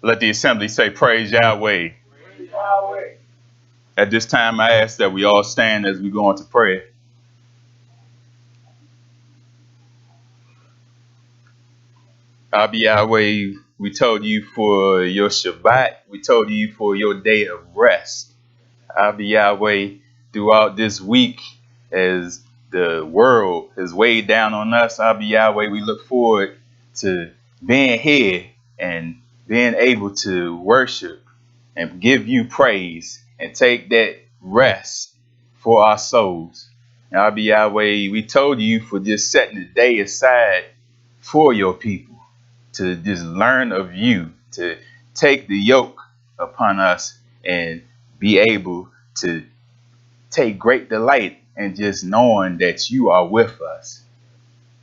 Let the assembly say, praise Yahweh. Praise Yahweh. At this time, I ask that we all stand as we go into prayer. Abba Yahweh, we told you for your Shabbat. We told you for your day of rest. Abba Yahweh, throughout this week, as the world has weighed down on us, Abba Yahweh, we look forward to being here and being able to worship and give you praise and take that rest for our souls. And Abba Yahweh, we told you for just setting the day aside for your people to just learn of you, to take the yoke upon us and be able to take great delight in just knowing that you are with us.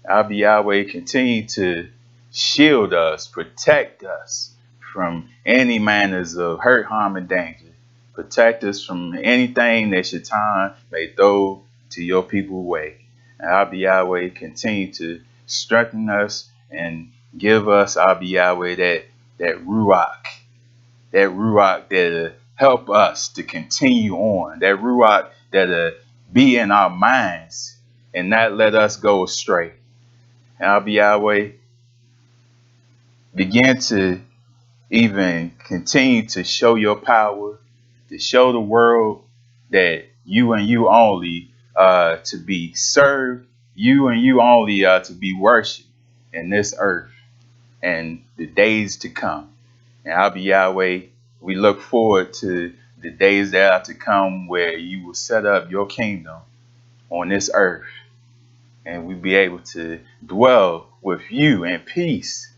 Abba Yahweh, continue to shield us, protect us from any manners of hurt, harm, and danger. Protect us from anything that Shaitan may throw to your people's way. And Abba Yahweh, continue to strengthen us and give us, Abba Yahweh, that ruach that'll help us to continue on, that ruach that'll be in our minds and not let us go astray. And Abba Yahweh, begin to even continue to show your power, to show the world that you and you only to be served, you and you only to be worshipped in this earth and the days to come. And Abba Yahweh, we look forward to the days that are to come where you will set up your kingdom on this earth and we'll be able to dwell with you in peace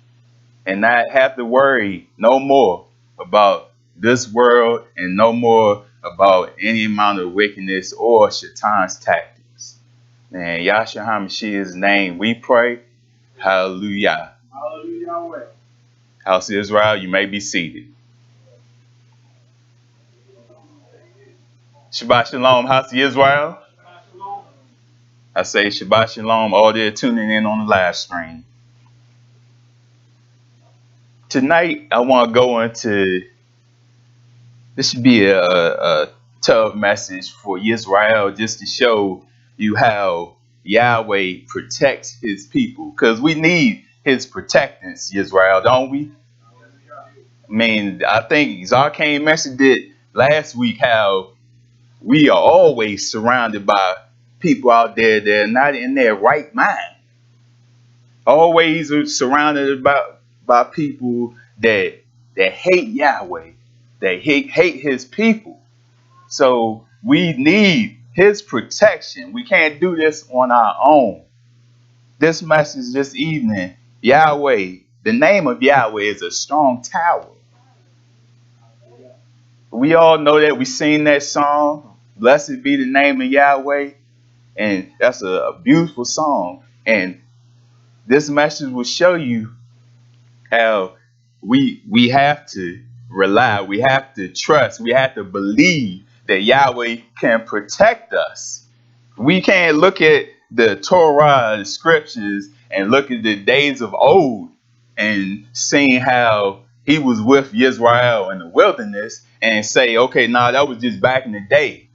and not have to worry no more about this world and no more about any amount of wickedness or Shaitan's tactics. In Yahshua HaMashiach's name we pray. Hallelujah. Hallelujah. House of Israel, you may be seated. Shabbat Shalom, House of Israel. I say Shabbat Shalom, all there tuning in on the live stream. Tonight, I want to go into, this should be a tough message for Israel, just to show you how Yahweh protects his people. Because we need his protectance, Israel, don't we? I mean, I think Zarkane mentioned it last week, how we are always surrounded by people out there that are not in their right mind. Always surrounded by people that hate Yahweh, that hate his people. So we need his protection. We can't do this on our own. This message this evening, Yahweh, the name of Yahweh is a strong tower. We all know that. We sing that song, Blessed be the name of Yahweh. And that's a beautiful song. And this message will show you how we have to rely, we have to trust, we have to believe that Yahweh can protect us. We can't look at the Torah, the scriptures, and look at the days of old and seeing how he was with Israel in the wilderness and say, okay, nah, that was just back in the day.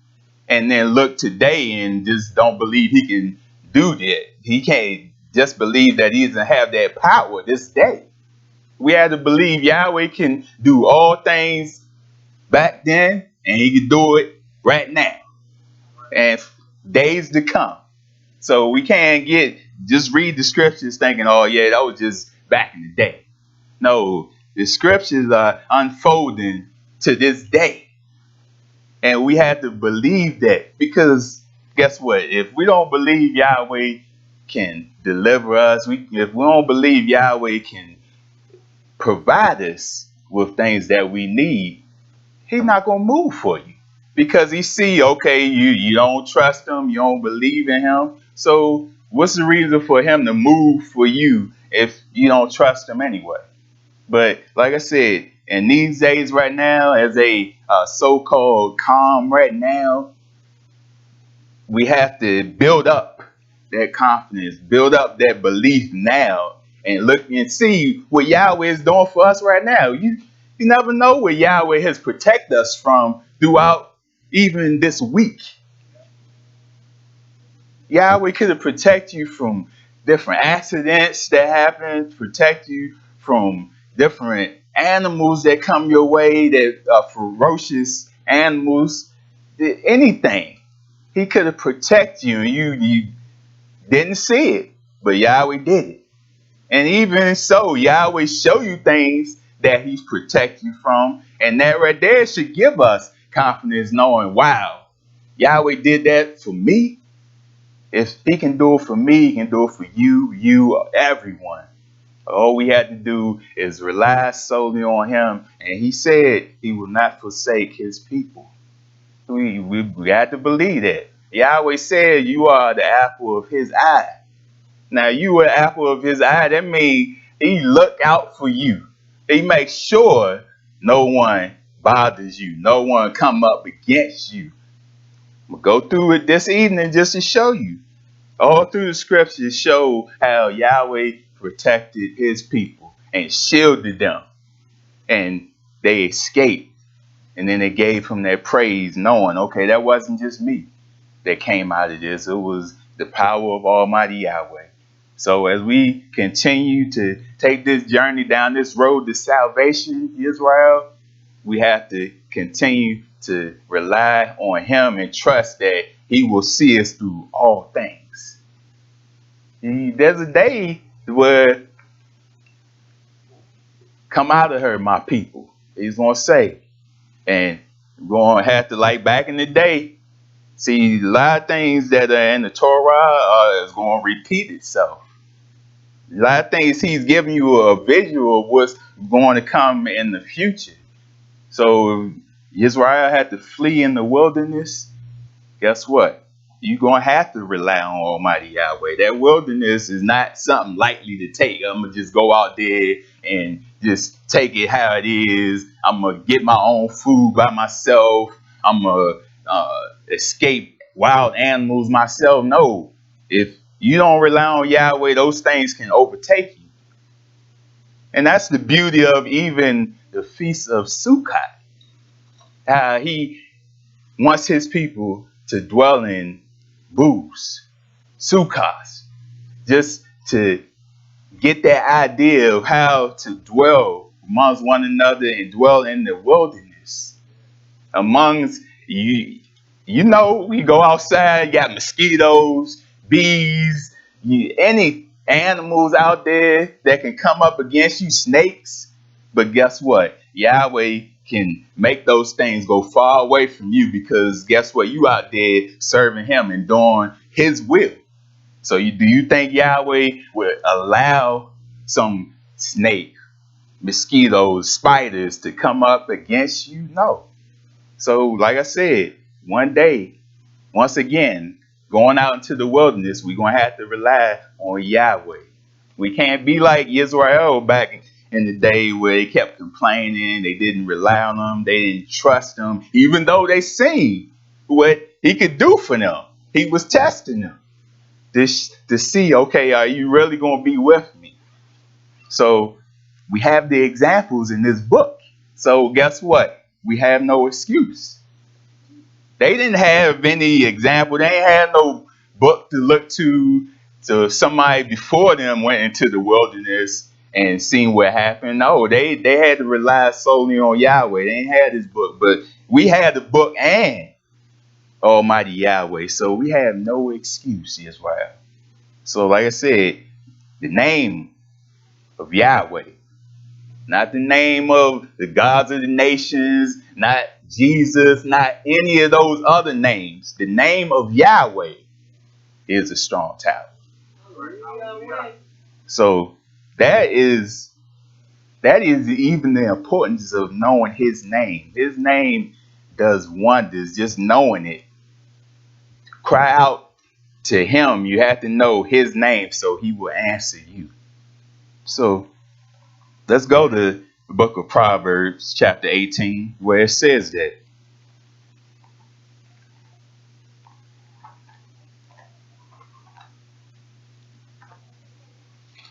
And then look today and just don't believe he can do that. He can't just believe that he doesn't have that power this day. We had to believe Yahweh can do all things back then and he can do it right now and days to come. So we can't just read the scriptures thinking, oh yeah, that was just back in the day. No, the scriptures are unfolding to this day. And we have to believe that, because guess what? If we don't believe Yahweh can deliver us, if we don't believe Yahweh can provide us with things that we need, he's not going to move for you. Because he see, okay, you don't trust him, you don't believe in him. So what's the reason for him to move for you if you don't trust him anyway? But like I said, in these days right now, as a so-called calm right now, we have to build up that confidence, build up that belief now, and look and see what Yahweh is doing for us right now. You never know what Yahweh has protected us from throughout even this week. Yahweh could have protected you from different accidents that happen, protect you from different animals that come your way, that are ferocious animals, anything. He could have protected you and you didn't see it, but Yahweh did it. And even so, Yahweh show you things that he's protect you from. And that right there should give us confidence knowing, wow, Yahweh did that for me. If he can do it for me, he can do it for you, everyone. All we had to do is rely solely on him. And he said he will not forsake his people. We had to believe that. Yahweh said you are the apple of his eye. Now you are the apple of his eye. That means he look out for you. He makes sure no one bothers you. No one come up against you. We'll go through it this evening just to show you. All through the scriptures show how Yahweh protected his people and shielded them. And they escaped. And then they gave him their praise, knowing, okay, that wasn't just me that came out of this. It was the power of Almighty Yahweh. So as we continue to take this journey down this road to salvation, Israel, we have to continue to rely on him and trust that he will see us through all things. There's a day where come out of her, my people. He's going to say, and we're going to have to, like back in the day, see, a lot of things that are in the Torah is going to repeat itself. A lot of things he's giving you a visual of what's going to come in the future. So Israel had to flee in the wilderness. Guess what? You're going to have to rely on Almighty Yahweh. That wilderness is not something lightly to take. I'm going to just go out there and just take it how it is. I'm going to get my own food by myself. I'm going to escape wild animals myself. No. If you don't rely on Yahweh, those things can overtake you. And that's the beauty of even the Feast of Sukkot. He wants his people to dwell in booths, sukkahs, just to get that idea of how to dwell amongst one another and dwell in the wilderness. Amongst you, we go outside, you got mosquitoes, bees, any animals out there that can come up against you, snakes. But guess what? Yahweh can make those things go far away from you because guess what? You out there serving him and doing his will. So do you think Yahweh would allow some snake, mosquitoes, spiders to come up against you? No. So like I said, one day, once again, going out into the wilderness, we're going to have to rely on Yahweh. We can't be like Israel back in the day where they kept complaining, they didn't rely on him, they didn't trust him, even though they seen what he could do for them. He was testing them to see, okay, are you really going to be with me? So we have the examples in this book. So guess what? We have no excuse. They didn't have any example. They ain't had no book to look to. So somebody before them went into the wilderness and seen what happened. No, they had to rely solely on Yahweh. They ain't had this book, but we had the book and Almighty Yahweh. So we have no excuse, Israel. So like I said, the name of Yahweh, not the name of the gods of the nations, not Jesus, not any of those other names. The name of Yahweh is a strong tower. So that is even the importance of knowing his name. His name does wonders, just knowing it. Cry out to him. You have to know his name so he will answer you. So let's go to the book of Proverbs, chapter 18, where it says that.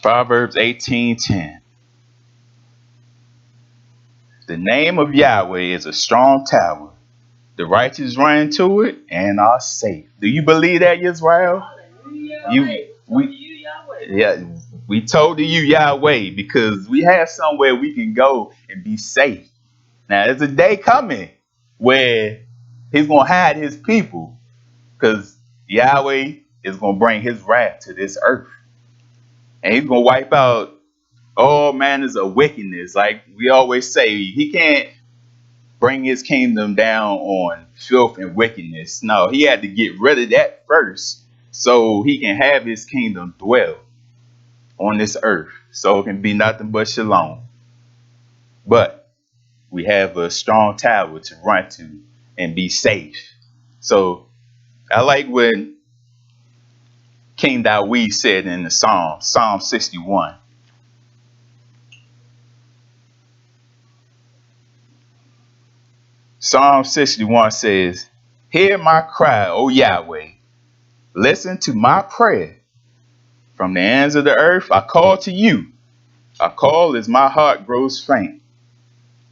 Proverbs 18:10. The name of Yahweh is a strong tower. The righteous run into it and are safe. Do you believe that, Israel? Yeah, we told you Yahweh because we have somewhere we can go and be safe. Now, there's a day coming where he's going to hide his people because Yahweh is going to bring his wrath to this earth. And he's going to wipe out all manners of wickedness. Like we always say, he can't bring his kingdom down on filth and wickedness. No, he had to get rid of that first so he can have his kingdom dwell on this earth. So it can be nothing but shalom. But we have a strong tower to run to and be safe. So I like what King Dawid said in the Psalm 61. Psalm 61 says, "Hear my cry, O Yahweh. Listen to my prayer. From the ends of the earth, I call to you. I call as my heart grows faint.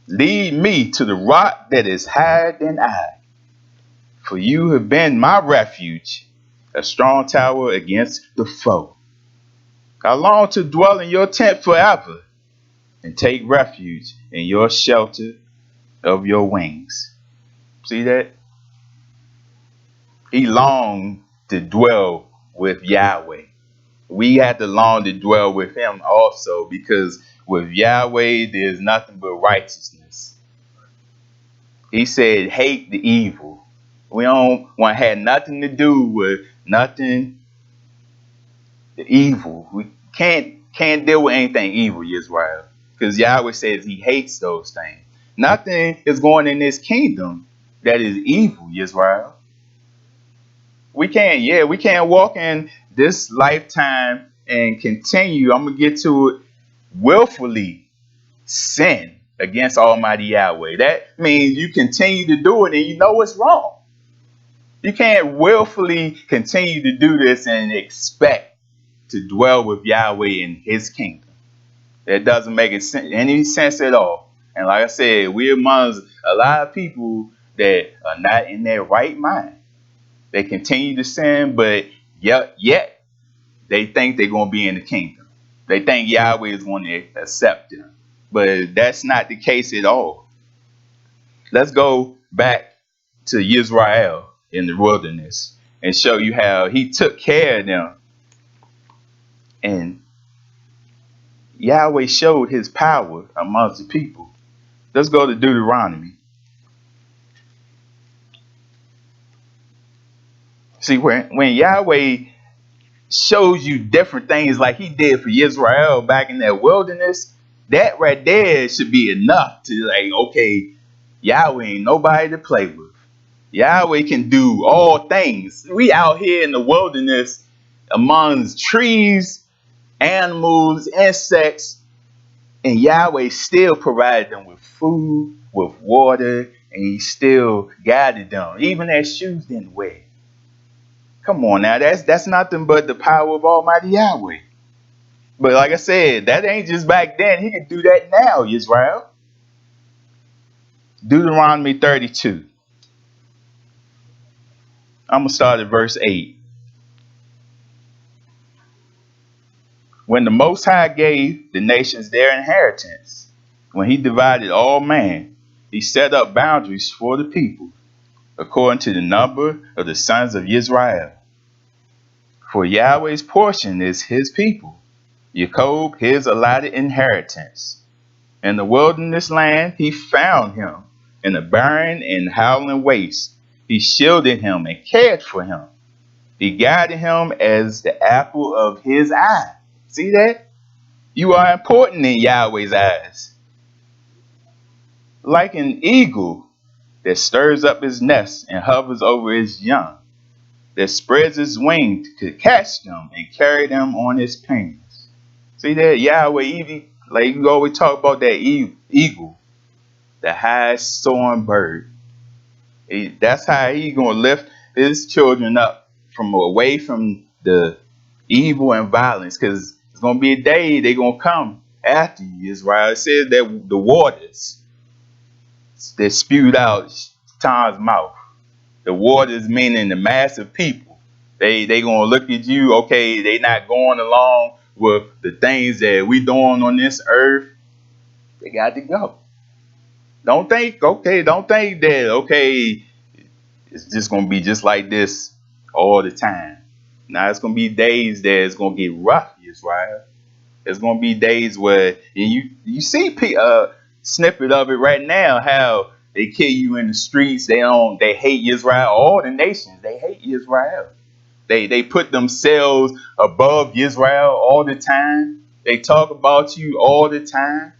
Lead me to the rock that is higher than I. For you have been my refuge, a strong tower against the foe. I long to dwell in your tent forever and take refuge in your shelter of your wings." See that? He longed to dwell with Yahweh. We have to long to dwell with him also because with Yahweh there's nothing but righteousness. He said, hate the evil. We don't want to have nothing to do with nothing the evil. We can't deal with anything evil, Israel, because Yahweh says he hates those things. Nothing is going in this kingdom that is evil, Israel. We can't walk in this lifetime and continue. I'm gonna get to it, willfully sin against Almighty Yahweh. That means you continue to do it and you know it's wrong. You can't willfully continue to do this and expect to dwell with Yahweh in his kingdom. That doesn't make any sense at all. And like I said, we're amongst a lot of people that are not in their right mind. They continue to sin, but yet they think they're going to be in the kingdom. They think Yahweh is going to accept them. But that's not the case at all. Let's go back to Israel in the wilderness and show you how he took care of them. And Yahweh showed his power amongst the people. Let's go to Deuteronomy. See, when Yahweh shows you different things like he did for Israel back in that wilderness, that right there should be enough to like, okay, Yahweh ain't nobody to play with. Yahweh can do all things. We out here in the wilderness amongst trees, animals, insects, and Yahweh still provided them with food, with water, and he still guided them. Even their shoes didn't wear. Come on now, that's nothing but the power of Almighty Yahweh. But like I said, that ain't just back then. He can do that now, Israel. Deuteronomy 32. I'm going to start at verse 8. When the Most High gave the nations their inheritance, when he divided all man, he set up boundaries for the people, according to the number of the sons of Israel. For Yahweh's portion is his people, Jacob his allotted inheritance. In the wilderness land he found him, in a barren and howling waste. He shielded him and cared for him. He guided him as the apple of his eye. See that? You are important in Yahweh's eyes. Like an eagle that stirs up his nest and hovers over his young, that spreads his wings to catch them and carry them on his pinions. See that? Yahweh, even like you always talk about that eagle, the highest soaring bird. That's how he's going to lift his children up from away from the evil and violence, because it's going to be a day they're going to come after you, Israel. It says that the waters that spewed out Tom's mouth. The waters meaning the massive people. They gonna look at you, okay, they not going along with the things that we doing on this earth. They got to go. Don't think that, okay, it's just gonna be just like this all the time. Now it's gonna be days that it's gonna get rough, Israel. There's gonna be days where, and you see snippet of it right now, how they kill you in the streets. They hate Israel. All the nations, they hate Israel. They put themselves above Israel all the time. They talk about you all the time.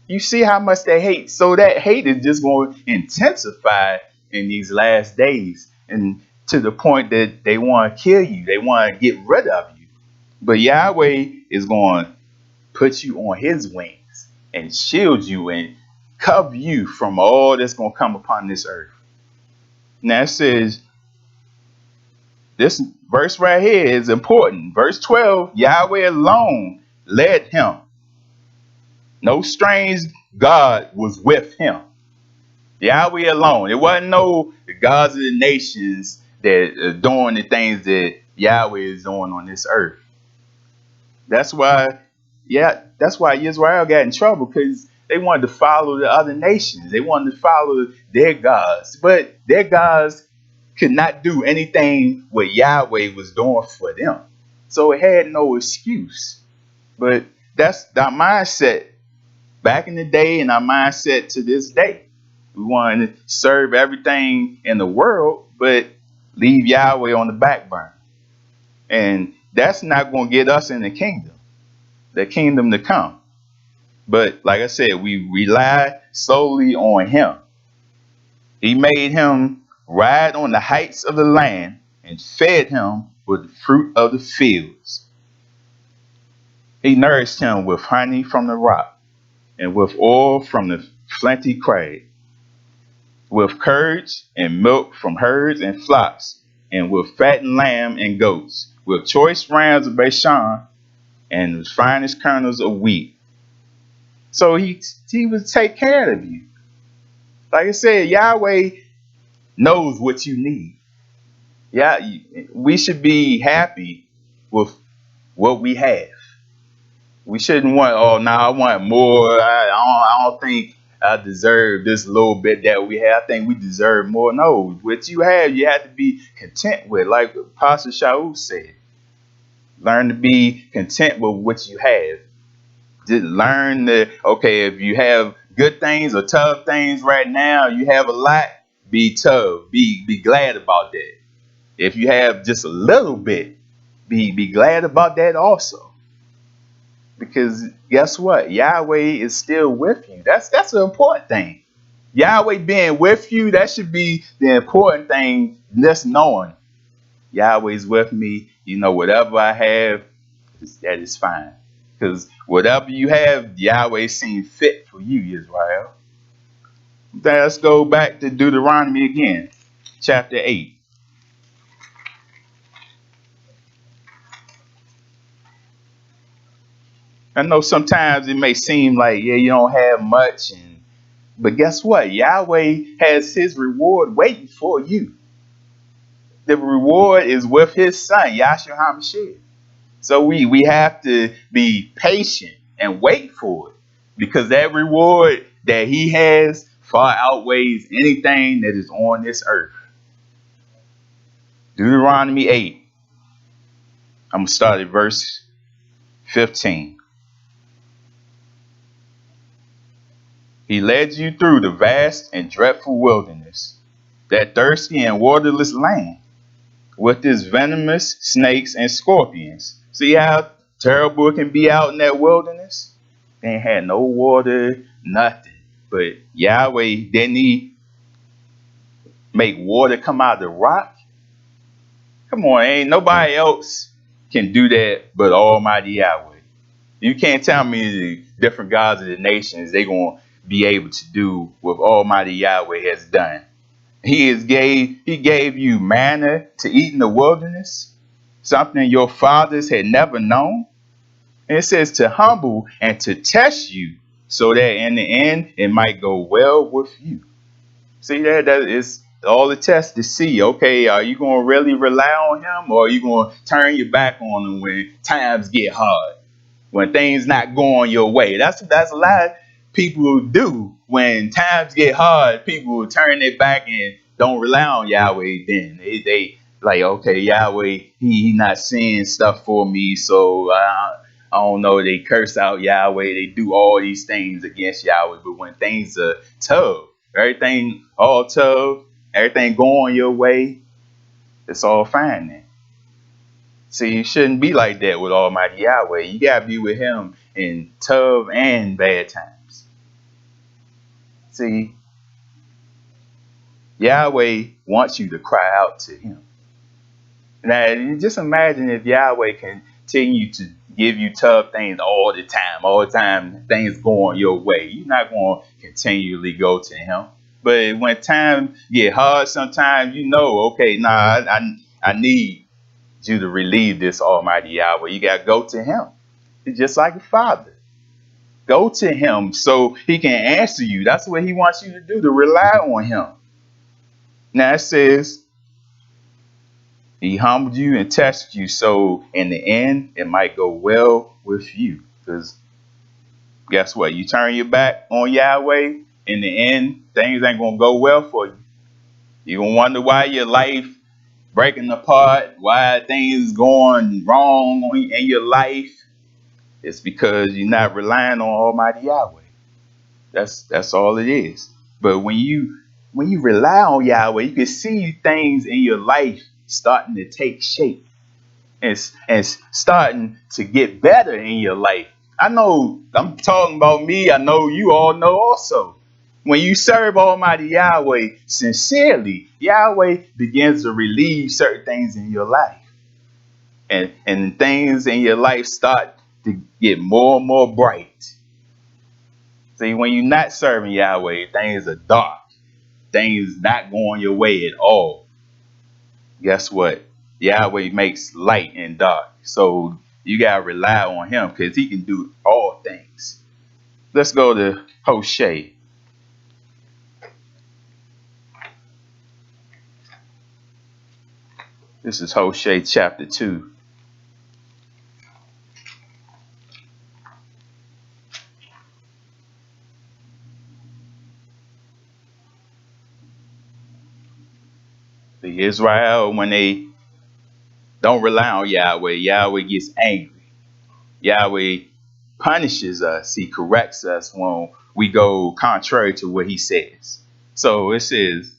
You see how much they hate. So that hate is just going to intensify in these last days, and to the point that they want to kill you. They want to get rid of you. But Yahweh is going to put you on his wings and shield you and cover you from all that's going to come upon this earth. Now it says, this verse right here is important. Verse 12, Yahweh alone led him. No strange God was with him. Yahweh alone. It wasn't no the gods of the nations that are doing the things that Yahweh is doing on this earth. That's why Israel got in trouble, because they wanted to follow the other nations. They wanted to follow their gods. But their gods could not do anything what Yahweh was doing for them. So it had no excuse. But that's the mindset back in the day and our mindset to this day. We want to serve everything in the world, but leave Yahweh on the back burner. And that's not going to get us in the kingdom to come. But like I said, we rely solely on him. He made him ride on the heights of the land and fed him with the fruit of the fields. He nourished him with honey from the rock and with oil from the flinty crag, with curds and milk from herds and flocks, and with fattened lamb and goats, with choice rams of Bashan and the finest kernels of wheat. So he would take care of you. Like I said, Yahweh knows what you need. Yeah, we should be happy with what we have. We shouldn't want, oh, no, I want more. I don't think I deserve this little bit that we have. I think we deserve more. No, what you have to be content with. Like Pastor Shaul said, learn to be content with what you have. Just learn that, okay, if you have good things or tough things right now, you have a lot, be tough. Be glad about that. If you have just a little bit, be glad about that also. Because guess what? Yahweh is still with you. That's an important thing. Yahweh being with you, that should be the important thing. Just knowing Yahweh's with me. Whatever I have, that is fine. Because whatever you have, Yahweh seems fit for you, Israel. Let's go back to Deuteronomy again, chapter 8. I know sometimes it may seem like, yeah, you don't have much, but guess what? Yahweh has his reward waiting for you. The reward is with his son, Yahshua HaMashiach. So we have to be patient and wait for it, because that reward that he has far outweighs anything that is on this earth. Deuteronomy 8. I'm going to start at verse 15. He led you through the vast and dreadful wilderness, that thirsty and waterless land, with its venomous snakes and scorpions. See how terrible it can be out in that wilderness? They ain't had no water, nothing. But Yahweh, didn't he make water come out of the rock? Come on, ain't nobody else can do that but Almighty Yahweh. You can't tell me the different gods of the nations they gonna be able to do what Almighty Yahweh has done. He gave you manna to eat in the wilderness, something your fathers had never known. And it says to humble and to test you, so that in the end it might go well with you. See that is all the tests to see. Okay, are you going to really rely on him, or are you going to turn your back on him when times get hard, when things not going your way? That's a lot of people do. When times get hard, people turn their back and don't rely on Yahweh. Then they like, okay, Yahweh, he not seeing stuff for me, so I don't know. They curse out Yahweh. They do all these things against Yahweh. But when things are tough, everything all tough, everything going your way, it's all fine then. See, you shouldn't be like that with Almighty Yahweh. You gotta be with Him in tough and bad times. See, Yahweh wants you to cry out to Him. Now, you just imagine if Yahweh continue to give you tough things all the time, things going your way. You're not going to continually go to Him. But when times get hard, sometimes okay, nah, I need you to relieve this Almighty Yahweh. You got to go to Him. It's just like a father. Go to Him so He can answer you. That's what He wants you to do, to rely on Him. Now it says, He humbled you and tested you, so in the end, it might go well with you. Because guess what? You turn your back on Yahweh, in the end, things ain't going to go well for you. You're going to wonder why your life breaking apart, why things going wrong in your life. It's because you're not relying on Almighty Yahweh. That's all it is. But when you rely on Yahweh, you can see things in your life starting to take shape and starting to get better in your life. I know I'm talking about me. I know you all know also. When you serve Almighty Yahweh sincerely, Yahweh begins to relieve certain things in your life. And things in your life start to get more and more bright. See, when you're not serving Yahweh, things are dark. Things not going your way at all. Guess what? Yahweh makes light and dark. So you got to rely on Him because He can do all things. Let's go to Hosea. This is Hosea chapter 2. The Israel, when they don't rely on Yahweh, Yahweh gets angry. Yahweh punishes us. He corrects us when we go contrary to what He says. So it says,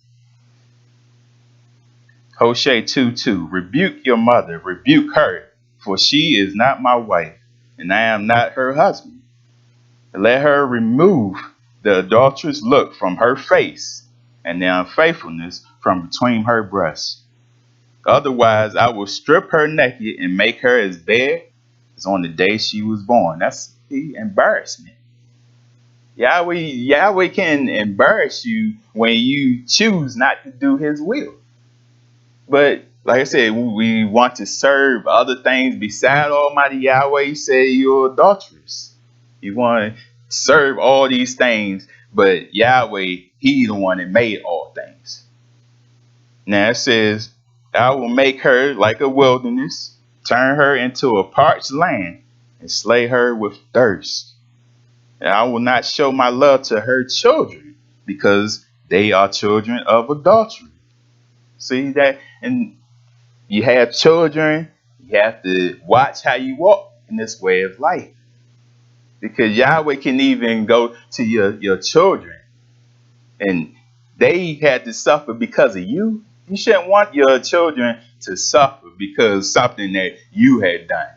Hosea 2:2, rebuke your mother, rebuke her, for she is not my wife, and I am not her husband. Let her remove the adulterous look from her face, and the unfaithfulness from between her breasts. Otherwise, I will strip her naked and make her as bare as on the day she was born. That's the embarrassment. Yahweh can embarrass you when you choose not to do His will. But like I said, we want to serve other things beside Almighty Yahweh. He said you're adulterous. You want to serve all these things, but Yahweh, He the one that made all things. Now it says, I will make her like a wilderness, turn her into a parched land, and slay her with thirst. And I will not show my love to her children, because they are children of adultery. See that? And you have children, you have to watch how you walk in this way of life. Because Yahweh can even go to your children, and they had to suffer because of you. You shouldn't want your children to suffer because something that you had done.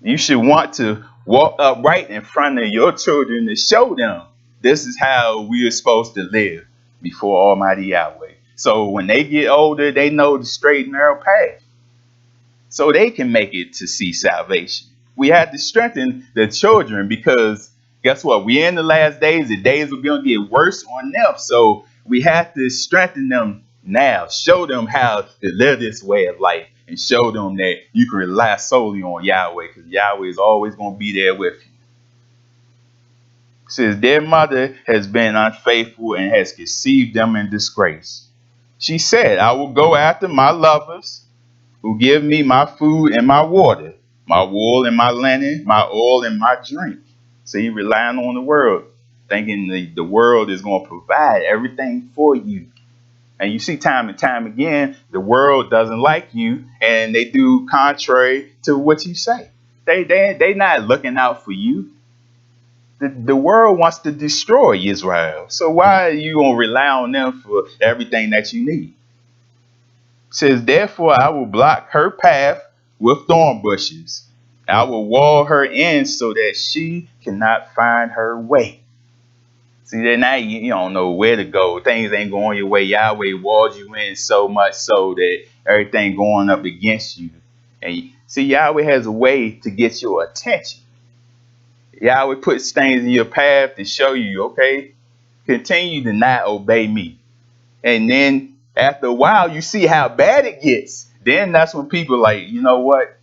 You should want to walk upright in front of your children to show them this is how we are supposed to live before Almighty Yahweh. So when they get older, they know the straight and narrow path, so they can make it to see salvation. We have to strengthen the children because guess what? We're in the last days. The days are going to get worse on them. So we have to strengthen them now. Show them how to live this way of life and show them that you can rely solely on Yahweh because Yahweh is always going to be there with you. It says, their mother has been unfaithful and has conceived them in disgrace. She said, I will go after my lovers who give me my food and my water, my wool and my linen, my oil and my drink. See, relying on the world, thinking the world is going to provide everything for you. And you see time and time again, the world doesn't like you and they do contrary to what you say. They not looking out for you. The world wants to destroy Israel. So why are you going to rely on them for everything that you need? It says, therefore I will block her path with thorn bushes. I will wall her in so that she cannot find her way. See, then now you don't know where to go. Things ain't going your way. Yahweh walls you in so much so that everything going up against you. And see, Yahweh has a way to get your attention. Yahweh puts things in your path to show you, okay, continue to not obey me. And then after a while, you see how bad it gets. Then that's when people like, you know what?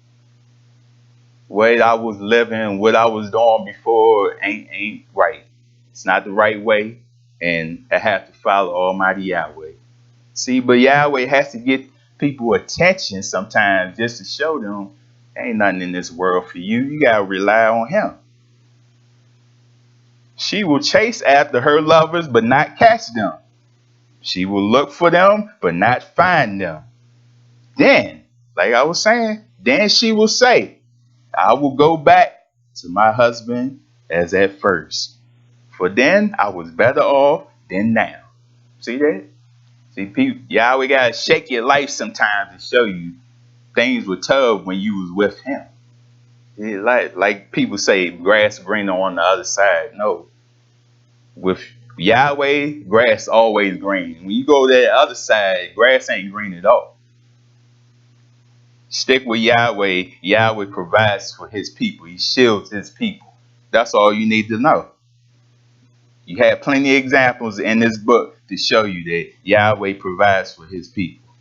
Way I was living, what I was doing before ain't right. It's not the right way. And I have to follow Almighty Yahweh. See, but Yahweh has to get people attention sometimes just to show them ain't nothing in this world for you. You gotta rely on him. She will chase after her lovers, but not catch them. She will look for them, but not find them. Then, like I was saying, then she will say, I will go back to my husband as at first. For then I was better off than now. See that? See, people, Yahweh gotta shake your life sometimes and show you things were tough when you was with him. Like people say, grass greener on the other side. No, with Yahweh, grass always green. When you go to the other side, grass ain't green at all. Stick with Yahweh. Yahweh provides for his people. He shields his people. That's all you need to know. You have plenty of examples in this book to show you that Yahweh provides for his people.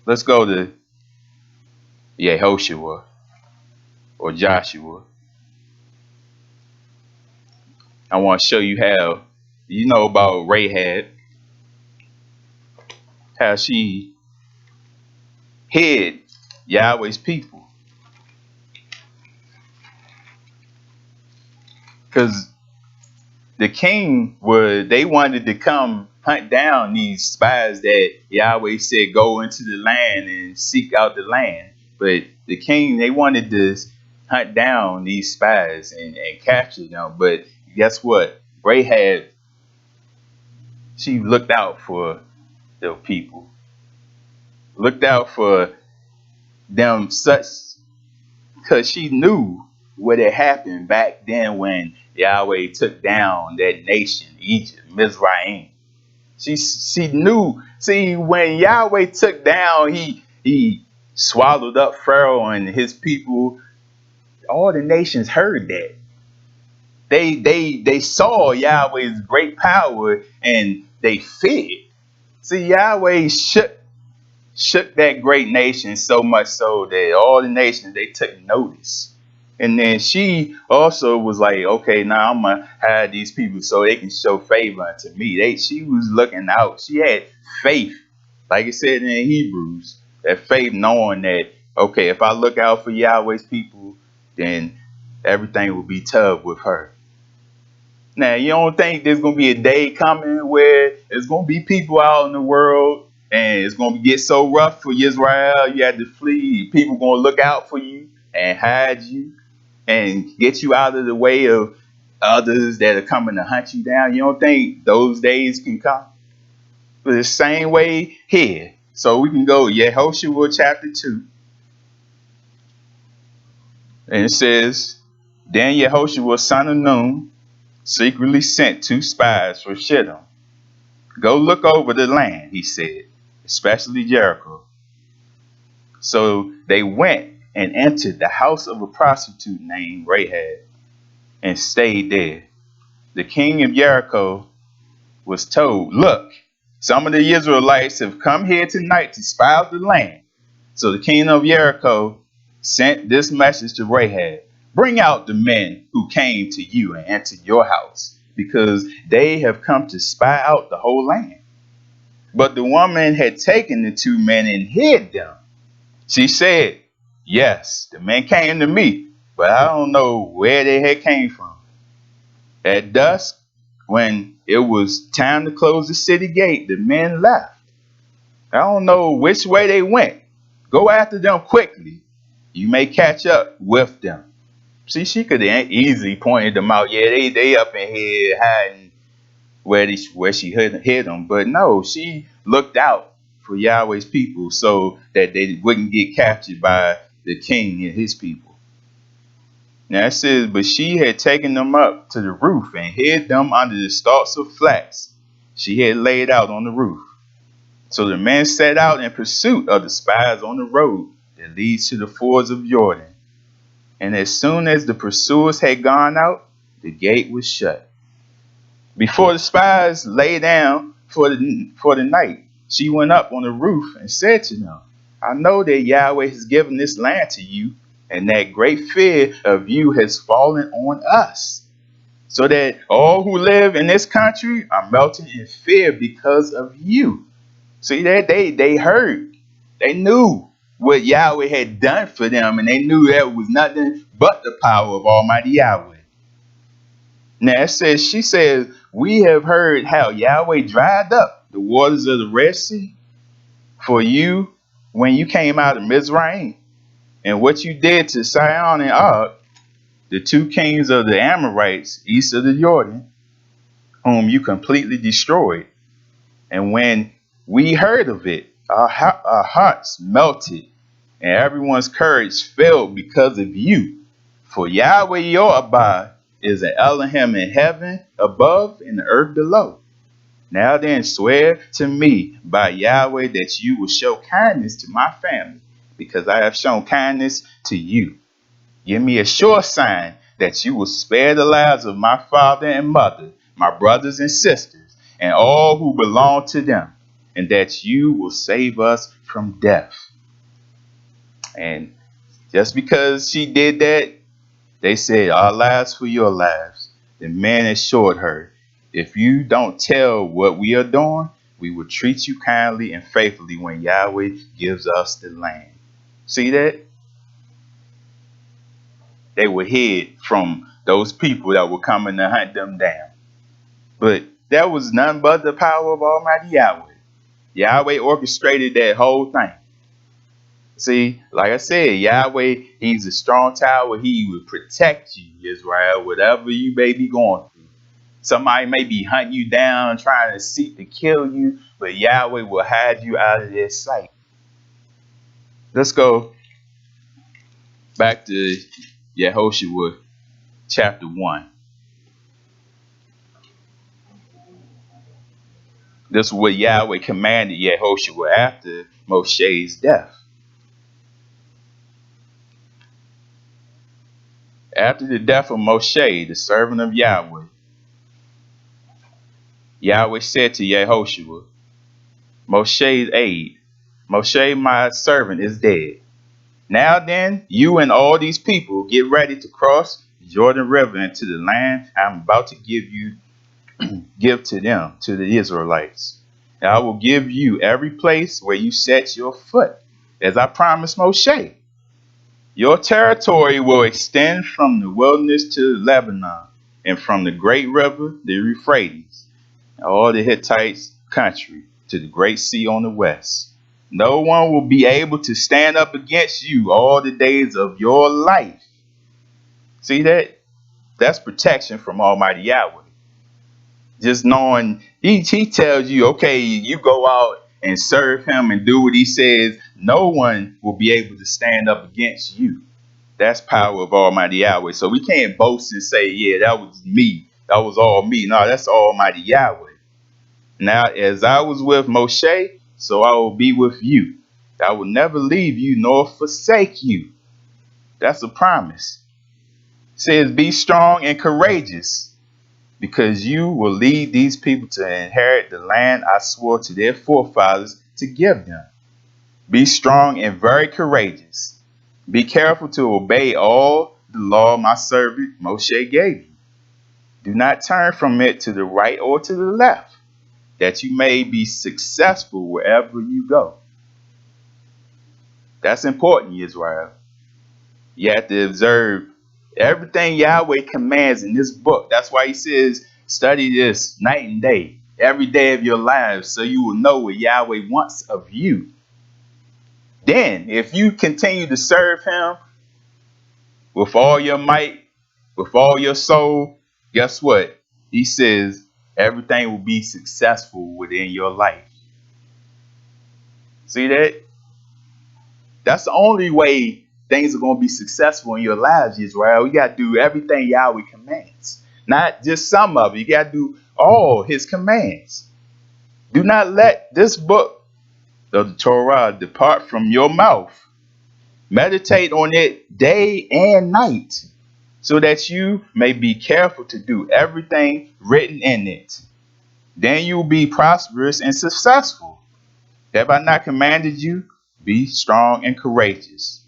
Let's go to Yehoshua or Joshua. I want to show you how, you know about Rahab, how she hid Yahweh's people. Because the king they wanted to come hunt down these spies that Yahweh said go into the land and seek out the land. But the king, they wanted to hunt down these spies and capture them. But guess what? Rahab, she looked out for the people, looked out for them such, because she knew what had happened back then when Yahweh took down that nation, Egypt, Mizraim. She knew. See, when Yahweh took down, he swallowed up Pharaoh and his people. All the nations heard that. They saw Yahweh's great power and they feared. See, Yahweh shook that great nation so much so that all the nations they took notice. And then she also was like, okay, now I'm gonna hide these people so they can show favor unto me. She was looking out. She had faith, like it said in Hebrews, that faith knowing that, okay, if I look out for Yahweh's people, then everything will be tough with her. Now, you don't think there's going to be a day coming where there's going to be people out in the world and it's going to get so rough for Israel, you have to flee. People going to look out for you and hide you and get you out of the way of others that are coming to hunt you down. You don't think those days can come? But the same way here. So we can go Yehoshua chapter 2. And it says, then Yehoshua son of Nun secretly sent 2 spies for Shittim. Go look over the land, he said, especially Jericho. So they went and entered the house of a prostitute named Rahab and stayed there. The king of Jericho was told, look, some of the Israelites have come here tonight to spy out the land. So the king of Jericho sent this message to Rahab. Bring out the men who came to you and entered your house, because they have come to spy out the whole land. But the woman had taken the two men and hid them. She said, yes, the men came to me, but I don't know where they had came from. At dusk, when it was time to close the city gate, the men left. I don't know which way they went. Go after them quickly. You may catch up with them. See, she could have easily pointed them out. Yeah, they up in here hiding where she hid them. But no, she looked out for Yahweh's people so that they wouldn't get captured by the king and his people. Now it says, but she had taken them up to the roof and hid them under the stalks of flax she had laid out on the roof. So the men set out in pursuit of the spies on the road that leads to the fords of Jordan. And as soon as the pursuers had gone out, the gate was shut. Before the spies lay down for the night, she went up on the roof and said to them, I know that Yahweh has given this land to you, and that great fear of you has fallen on us, so that all who live in this country are melting in fear because of you. See that they heard, they knew what Yahweh had done for them, and they knew that was nothing but the power of Almighty Yahweh. Now it says, she says, we have heard how Yahweh dried up the waters of the Red Sea for you when you came out of Mizraim, and what you did to Sihon and Og, the two kings of the Amorites east of the Jordan, whom you completely destroyed. And when we heard of it, our hearts melted, and everyone's courage failed because of you. For Yahweh your Abba is an Elohim in heaven above and the earth below. Now then, swear to me by Yahweh that you will show kindness to my family, because I have shown kindness to you. Give me a sure sign that you will spare the lives of my father and mother, my brothers and sisters, and all who belong to them, and that you will save us from death. And just because she did that, they said, our lives for your lives. The man assured her, if you don't tell what we are doing, we will treat you kindly and faithfully when Yahweh gives us the land. See that? They were hid from those people that were coming to hunt them down. But that was none but the power of Almighty Yahweh. Yahweh orchestrated that whole thing. See, like I said, Yahweh, he's a strong tower. He will protect you, Israel, whatever you may be going through. Somebody may be hunting you down, trying to seek to kill you, but Yahweh will hide you out of their sight. Let's go back to Yehoshua chapter 1. This is what Yahweh commanded Yehoshua after Moshe's death. After the death of Moshe, the servant of Yahweh, Yahweh said to Yehoshua, Moshe's aide, Moshe, my servant, is dead. Now then, you and all these people get ready to cross the Jordan River into the land I'm about to give to them, to the Israelites. And I will give you every place where you set your foot, as I promised Moshe. Your territory will extend from the wilderness to Lebanon, and from the great river, the Euphrates, all the Hittites' country, to the great sea on the west. No one will be able to stand up against you all the days of your life. See that? That's protection from Almighty Yahweh. Just knowing he tells you, okay, you go out and serve him and do what he says. No one will be able to stand up against you. That's power of Almighty Yahweh. So we can't boast and say, yeah, that was me. That was all me. No, that's Almighty Yahweh. Now, as I was with Moshe, so I will be with you. I will never leave you nor forsake you. That's a promise. It says, be strong and courageous, because you will lead these people to inherit the land I swore to their forefathers to give them. Be strong and very courageous. Be careful to obey all the law my servant Moshe gave you. Do not turn from it to the right or to the left, that you may be successful wherever you go. That's important, Israel. You have to observe everything Yahweh commands in this book. That's why he says, study this night and day, every day of your lives, so you will know what Yahweh wants of you. Then, if you continue to serve him with all your might, with all your soul, guess what? He says everything will be successful within your life. See that? That's the only way things are going to be successful in your lives, Israel. You got to do everything Yahweh commands, not just some of it. You got to do all his commands. Do not let this book of the Torah depart from your mouth. Meditate on it day and night, so that you may be careful to do everything written in it. Then you will be prosperous and successful. Have I not commanded you? Be strong and courageous.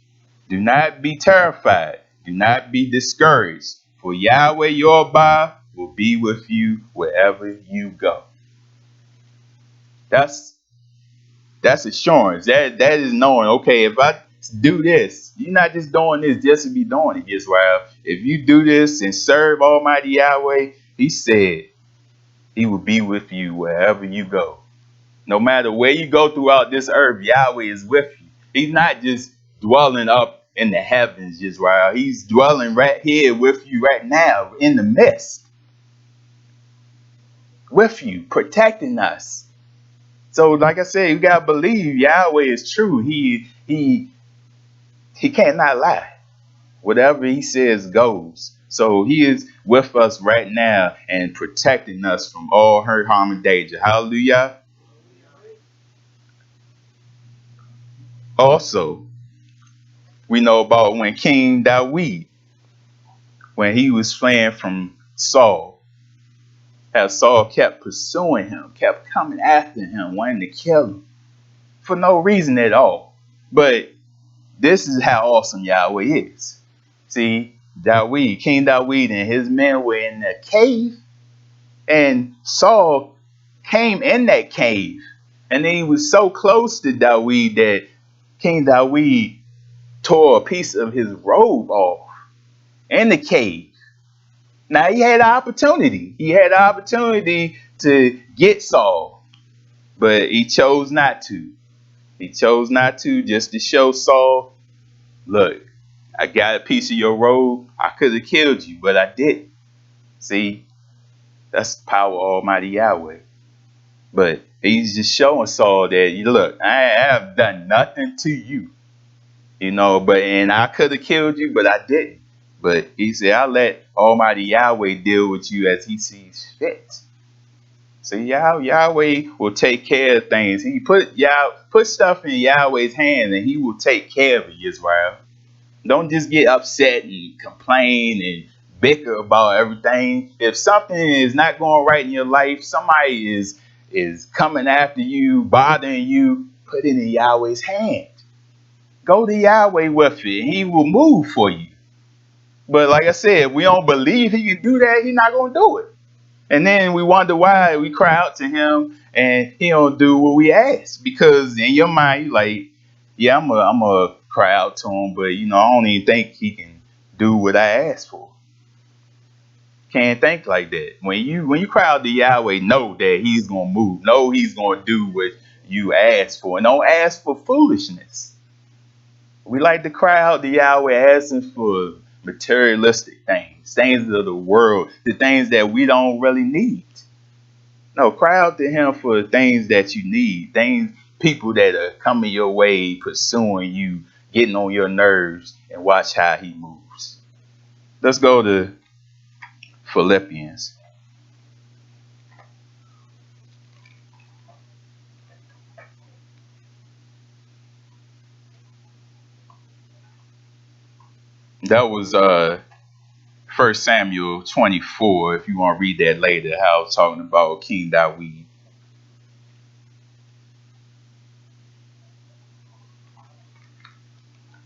Do not be terrified. Do not be discouraged. For Yahweh your God will be with you wherever you go. That's assurance. That is knowing, okay, if I do this, you're not just doing this just to be doing it, Israel. If you do this and serve Almighty Yahweh, he said he will be with you wherever you go. No matter where you go throughout this earth, Yahweh is with you. He's not just dwelling up in the heavens, Israel. He's dwelling right here with you right now in the midst, with you, protecting us. So, like I said, you gotta believe Yahweh is true. He cannot lie. Whatever he says goes. So he is with us right now and protecting us from all hurt, harm, and danger. Hallelujah. Also, we know about when King David, when he was fleeing from Saul, how Saul kept pursuing him, kept coming after him, wanting to kill him for no reason at all. But this is how awesome Yahweh is. See, King David and his men were in a cave, and Saul came in that cave. And then he was so close to David that King David tore a piece of his robe off in the cave. Now he had an opportunity. He had an opportunity to get Saul, but he chose not to. He chose not to, just to show Saul, look, I got a piece of your robe. I could have killed you, but I didn't. See, that's the power of Almighty Yahweh. But he's just showing Saul that, look, I have done nothing to you. And I could have killed you, but I didn't. But he said, I'll let Almighty Yahweh deal with you as he sees fit. So Yahweh will take care of things. He put stuff in Yahweh's hands, and he will take care of it, Israel. Don't just get upset and complain and bicker about everything. If something is not going right in your life, somebody is coming after you, bothering you, put it in Yahweh's hand. Go to Yahweh with it, and he will move for you. But like I said, if we don't believe he can do that, he's not going to do it. And then we wonder why we cry out to him and he don't do what we ask. Because in your mind, you're like, yeah, I'm a cry out to him, but I don't even think he can do what I asked for. Can't think like that. When you cry out to Yahweh, know that he's gonna move. Know he's gonna do what you ask for. And don't ask for foolishness. We like to cry out to Yahweh asking for materialistic things of the world, the things that we don't really need. No, cry out to him for things that you need, people that are coming your way, pursuing you, getting on your nerves, and watch how he moves. Let's go to Philippians. That was 1 Samuel 24, if you want to read that later, how I was talking about King David.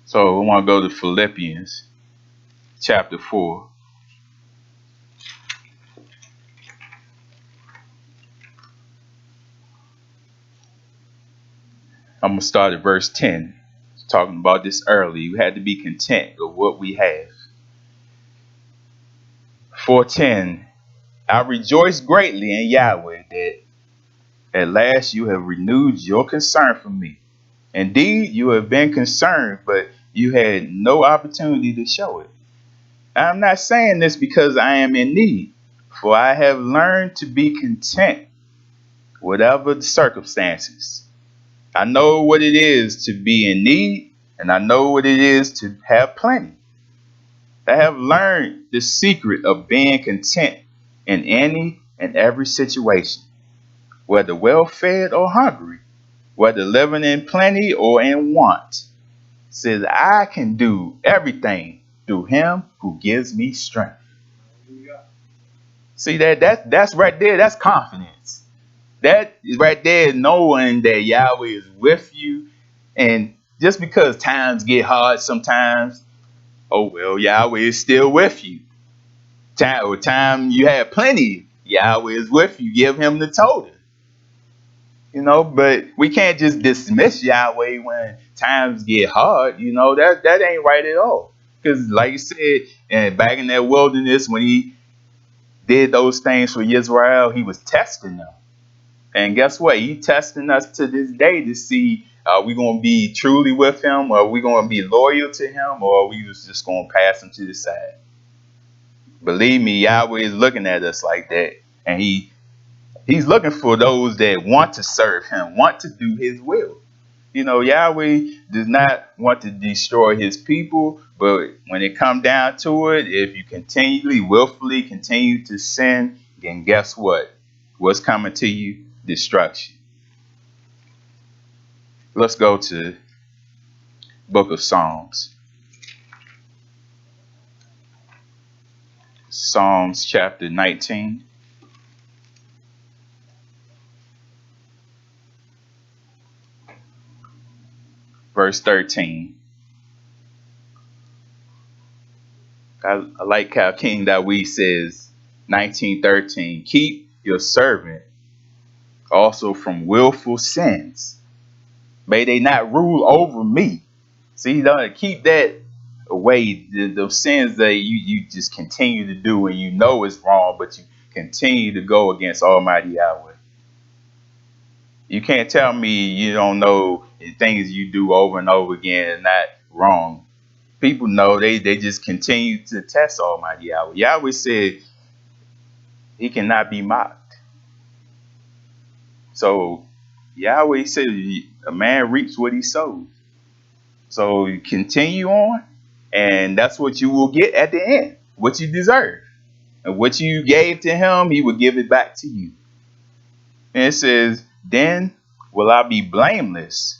So we want to go to Philippians chapter 4. I'm going to start at verse 10. Talking about this early. We had to be content with what we have. 4:10. I rejoice greatly in Yahweh that at last you have renewed your concern for me. Indeed, you have been concerned, but you had no opportunity to show it. I'm not saying this because I am in need, for I have learned to be content, whatever the circumstances. I know what it is to be in need, and I know what it is to have plenty. I have learned the secret of being content in any and every situation, whether well fed or hungry, whether living in plenty or in want. Says I can do everything through him who gives me strength. See that's right there, that's confidence. That is right there, knowing that Yahweh is with you. And just because times get hard sometimes, oh well, Yahweh is still with you. Time you have plenty, Yahweh is with you. Give him the todah. But we can't just dismiss Yahweh when times get hard. That ain't right at all. Because like you said, and back in that wilderness when he did those things for Israel, he was testing them. And guess what? He testing us to this day to see, are we going to be truly with him? Or are we going to be loyal to him? Or are we just going to pass him to the side? Believe me, Yahweh is looking at us like that. And he's looking for those that want to serve him, want to do his will. Yahweh does not want to destroy his people, but when it comes down to it, if you continually, willfully continue to sin, then guess what? What's coming to you? Destruction. Let's go to Book of Psalms. Psalms chapter 19. Verse 13. I like how King Dawid says, 19:13, keep your servant also from willful sins. May they not rule over me. See, don't keep that away. Those sins that you just continue to do and you know it's wrong, but you continue to go against Almighty Yahweh. You can't tell me you don't know things you do over and over again and not wrong. People know they just continue to test Almighty Yahweh. Yahweh said he cannot be mocked. So Yahweh said a man reaps what he sows. So you continue on, and that's what you will get at the end, what you deserve. And what you gave to him, he will give it back to you. And it says, then will I be blameless,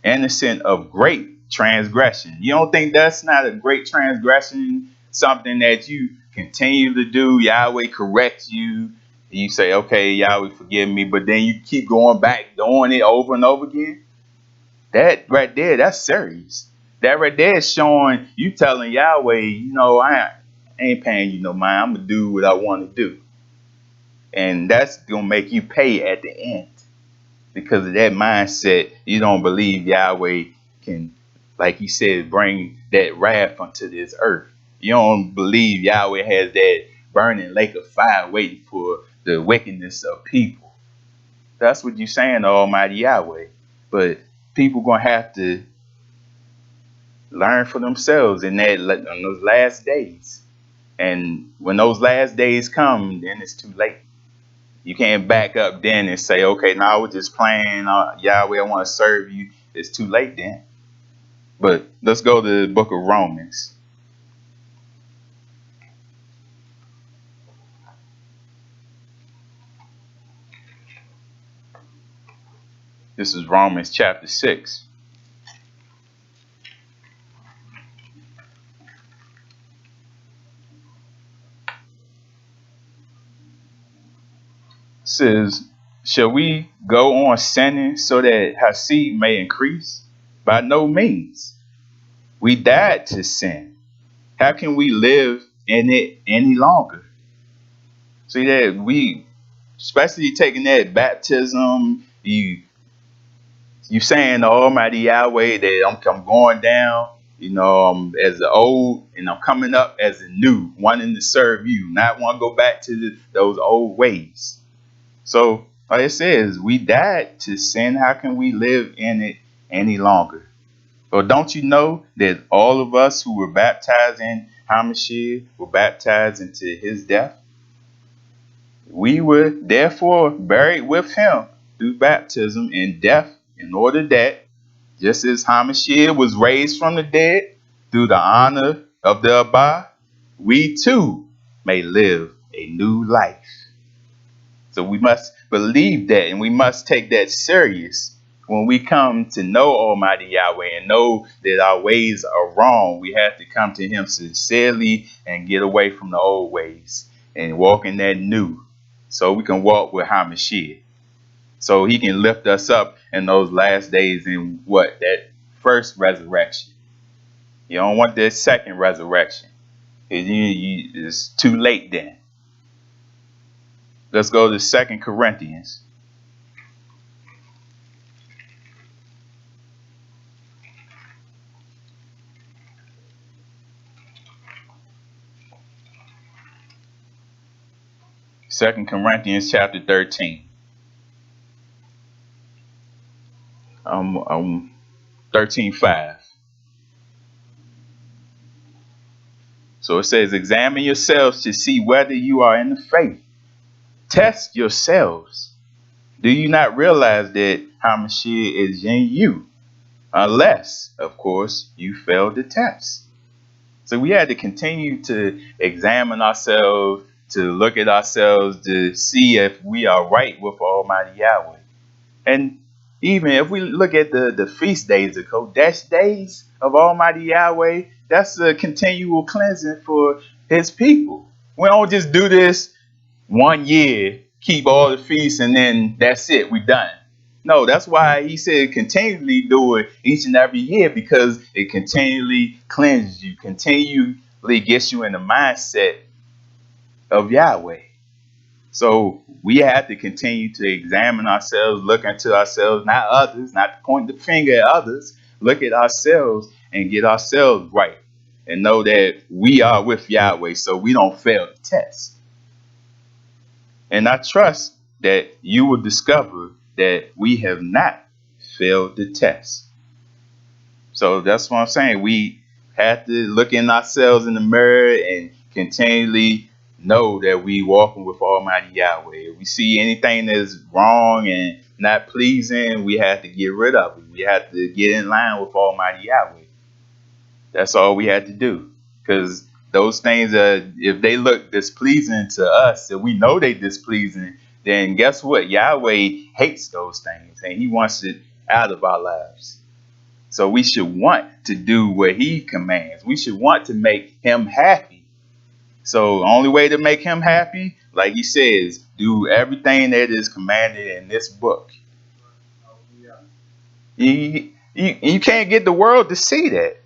innocent of great transgression. You don't think that's not a great transgression? Something that you continue to do, Yahweh corrects you, and you say, okay, Yahweh forgive me, but then you keep going back doing it over and over again? That right there, that's serious. That right there is showing you telling Yahweh, I ain't paying you no mind. I'm going to do what I want to do. And that's going to make you pay at the end. Because of that mindset, you don't believe Yahweh can, like he said, bring that wrath onto this earth. You don't believe Yahweh has that burning lake of fire waiting for the wickedness of people. That's what you're saying to Almighty Yahweh. But people going to have to learn for themselves in those last days. And when those last days come, then it's too late. You can't back up then and say, okay, now we're just playing Yahweh, I want to serve you. It's too late then. But let's go to the book of Romans. This is Romans chapter 6. It says, shall we go on sinning so that our seed may increase? By no means. We died to sin. How can we live in it any longer? See that we, especially taking that baptism, you You saying the Almighty Yahweh that I'm going down, as the old, and I'm coming up as a new, wanting to serve you, not want to go back to those old ways. So, like it says, we died to sin. How can we live in it any longer? Well, don't you know that all of us who were baptized in Hamashiach were baptized into his death? We were therefore buried with him through baptism in death, in order that, just as Hamashiach was raised from the dead through the honor of the Abba, we too may live a new life. So we must believe that, and we must take that serious. When we come to know Almighty Yahweh and know that our ways are wrong, we have to come to him sincerely and get away from the old ways and walk in that new, so we can walk with Hamashiach, so he can lift us up in those last days in that first resurrection. You don't want that second resurrection. It's too late then. Let's go to 2 Corinthians. Second Corinthians chapter 13. 13:5. So it says, examine yourselves to see whether you are in the faith. Test yourselves. Do you not realize that Hamashiach is in you? Unless, of course, you fail the test. So we had to continue to examine ourselves, to look at ourselves, to see if we are right with Almighty Yahweh. And even if we look at the feast days, the Kodesh days of Almighty Yahweh, that's a continual cleansing for his people. We don't just do this 1 year, keep all the feasts, and then that's it, we're done. No, that's why he said continually do it each and every year, because it continually cleanses you, continually gets you in the mindset of Yahweh. So we have to continue to examine ourselves, look into ourselves, not others, not to point the finger at others. Look at ourselves and get ourselves right, and know that we are with Yahweh, so we don't fail the test. And I trust that you will discover that we have not failed the test. So that's what I'm saying. We have to look in ourselves in the mirror and continually know that we walking with Almighty Yahweh. If we see anything that's wrong and not pleasing, we have to get rid of it. We have to get in line with Almighty Yahweh. That's all we had to do. Because those things, if they look displeasing to us, if we know they displeasing, then guess what? Yahweh hates those things, and he wants it out of our lives. So we should want to do what he commands. We should want to make him happy. So the only way to make him happy, like he says, do everything that is commanded in this book. You can't get the world to see that.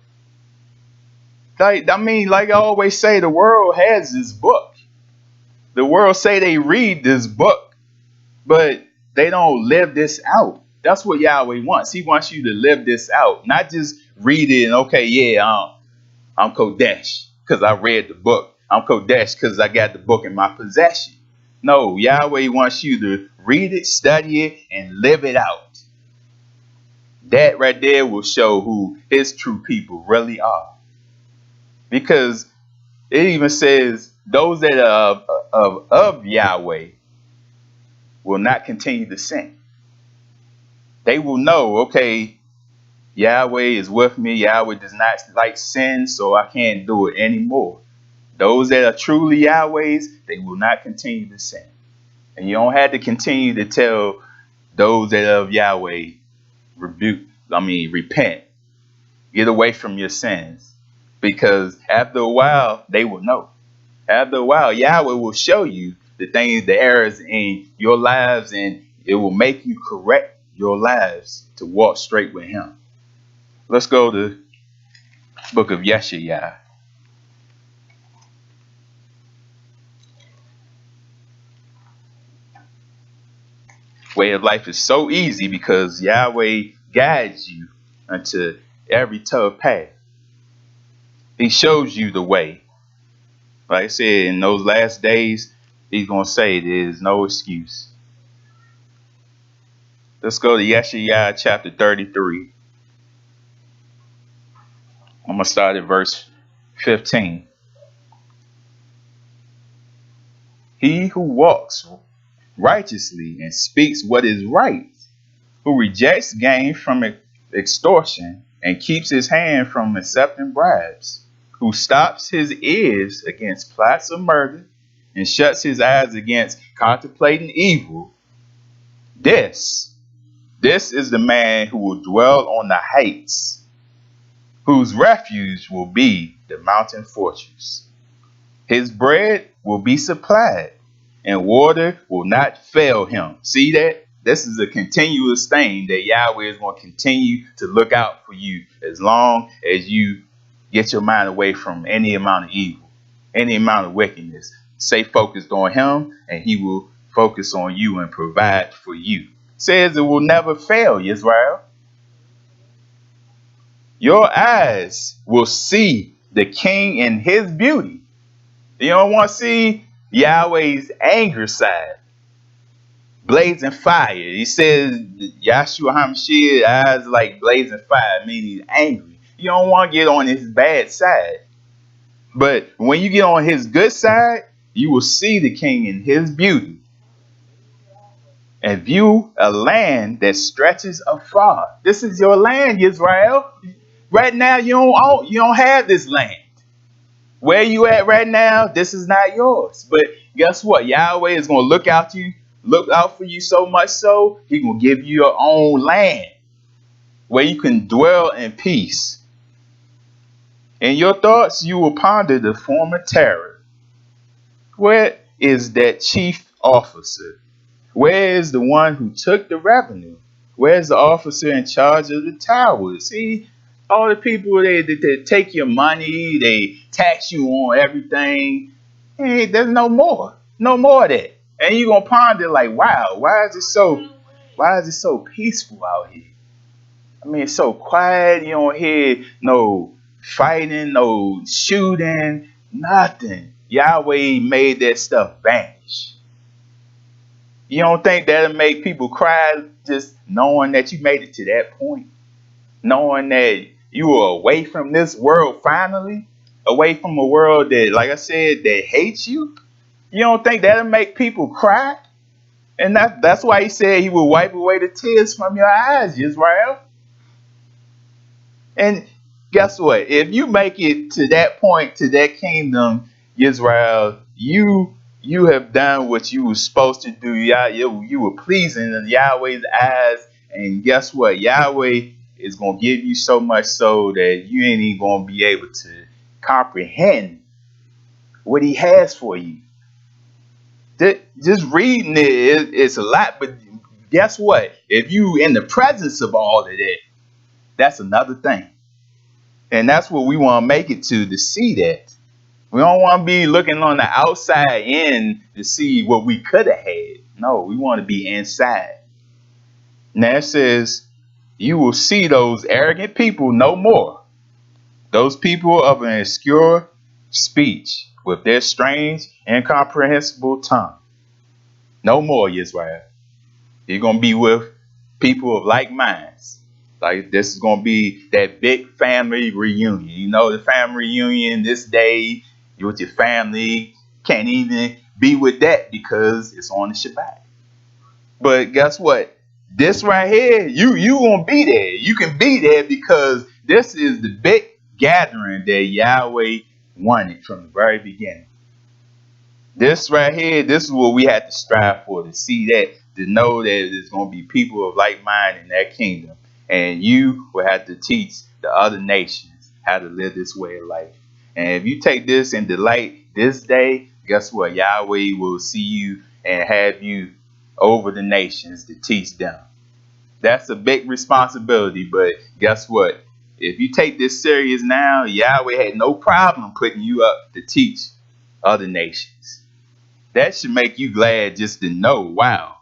Like I always say, the world has this book. The world say they read this book, but they don't live this out. That's what Yahweh wants. He wants you to live this out, not just read it and okay, yeah, I'm Kodesh because I read the book. I'm Kodesh because I got the book in my possession. No, Yahweh wants you to read it, study it, and live it out. That right there will show who his true people really are. Because it even says those that are of Yahweh will not continue to sin. They will know, okay, Yahweh is with me. Yahweh does not like sin, so I can't do it anymore. Those that are truly Yahweh's, they will not continue to sin. And you don't have to continue to tell those that are of Yahweh, repent. Get away from your sins. Because after a while, they will know. After a while, Yahweh will show you the things, the errors in your lives, and it will make you correct your lives to walk straight with him. Let's go to the book of Yeshayah. Way of life is so easy because Yahweh guides you into every tough path. He shows you the way. Like I said, in those last days, he's going to say there's no excuse. Let's go to Yeshaya chapter 33. I'm going to start at verse 15. He who walks righteously and speaks what is right, who rejects gain from extortion and keeps his hand from accepting bribes, who stops his ears against plots of murder and shuts his eyes against contemplating evil, this is the man who will dwell on the heights, whose refuge will be the mountain fortress. His bread will be supplied, and water will not fail him. See that? This is a continuous thing that Yahweh is going to continue to look out for you as long as you get your mind away from any amount of evil, any amount of wickedness. Stay focused on him, and he will focus on you and provide for you. It says it will never fail, Israel. Your eyes will see the king in his beauty. You don't want to see Yahweh's anger side, blazing fire. He says Yahshua HaMashiach's eyes like blazing fire, meaning he's angry. You don't want to get on his bad side. But when you get on his good side, you will see the king in his beauty and view a land that stretches afar. This is your land, Israel. Right now, you don't have this land. Where you at right now, this is not yours. But guess what? Yahweh is going to look out for you so much so, he's going to give you your own land where you can dwell in peace. In your thoughts, you will ponder the former terror. Where is that chief officer? Where is the one who took the revenue? Where's the officer in charge of the towers? See, all the people they take your money, they tax you on everything. Hey, there's no more of that. And you're gonna ponder like, wow, why is it so peaceful out here? I mean, it's so quiet. You don't hear no fighting, no shooting, nothing. Yahweh made that stuff vanish. You don't think that'll make people cry just knowing that you made it to that point? Knowing that you were away from this world finally? Away from a world that, like I said, that hates you? You don't think that'll make people cry? And that's why he said he will wipe away the tears from your eyes, Israel. And guess what? If you make it to that point, to that kingdom, Israel, you have done what you were supposed to do. You were pleasing in Yahweh's eyes. And guess what? Yahweh is going to give you so much so that you ain't even going to be able to comprehend what he has for you. Just reading it's a lot, but guess what? If you in the presence of all of that, that's another thing. And that's what we want to make it to see that. We don't want to be looking on the outside in to see what we could have had. No, we want to be inside. Now it says, you will see those arrogant people no more. Those people of an obscure speech with their strange, incomprehensible tongue. No more, Israel. You're going to be with people of like minds. Like this is going to be that big family reunion. You know, the family reunion this day, you're with your family. Can't even be with that because it's on the Shabbat. But guess what? This right here, you gonna be there. You can be there because this is the big gathering that Yahweh wanted from the very beginning. This right here, this is what we had to strive for, to see that, to know that there's going to be people of like mind in that kingdom. And you will have to teach the other nations how to live this way of life. And if you take this and delight this day, guess what? Yahweh will see you and have you over the nations to teach them. That's a big responsibility, but guess what? If you take this serious now, Yahweh had no problem putting you up to teach other nations. That should make you glad just to know, wow,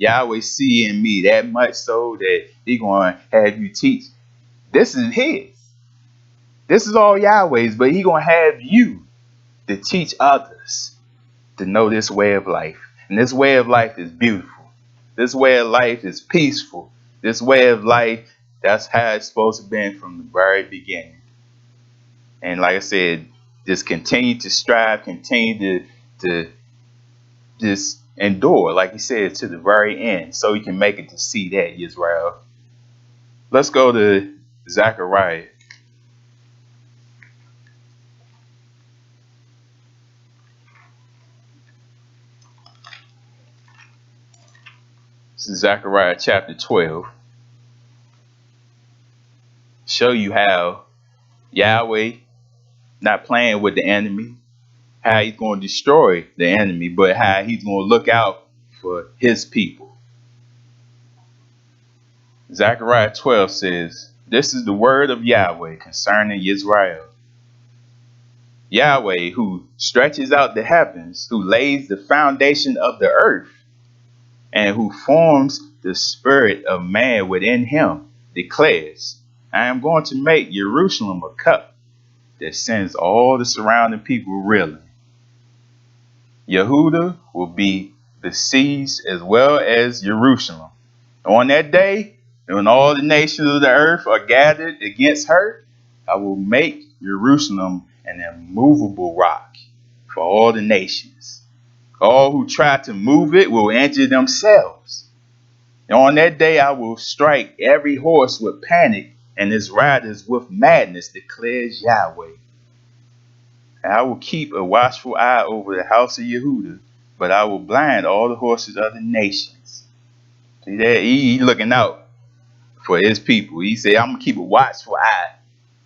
Yahweh see in me that much so that he going to have you teach. This is his. This is all Yahweh's, but he going to have you to teach others to know this way of life. And this way of life is beautiful. This way of life is peaceful. This way of life, that's how it's supposed to be from the very beginning. And like I said, just continue to strive, continue to just endure, like he said, to the very end, so you can make it to see that, Israel. Let's go to Zechariah. This is Zechariah chapter 12. Show you how Yahweh not playing with the enemy, how he's going to destroy the enemy, but how he's going to look out for his people. Zechariah 12 says, "This is the word of Yahweh concerning Israel. Yahweh, who stretches out the heavens, who lays the foundation of the earth, and who forms the spirit of man within him, declares, I am going to make Jerusalem a cup that sends all the surrounding people reeling. Yehuda will be besieged as well as Jerusalem. On that day, when all the nations of the earth are gathered against her, I will make Jerusalem an immovable rock for all the nations. All who try to move it will injure themselves. And on that day, I will strike every horse with panic and its riders with madness, declares Yahweh. And I will keep a watchful eye over the house of Yehuda, but I will blind all the horses of the nations." See that? He looking out for his people. He said, I'm going to keep a watchful eye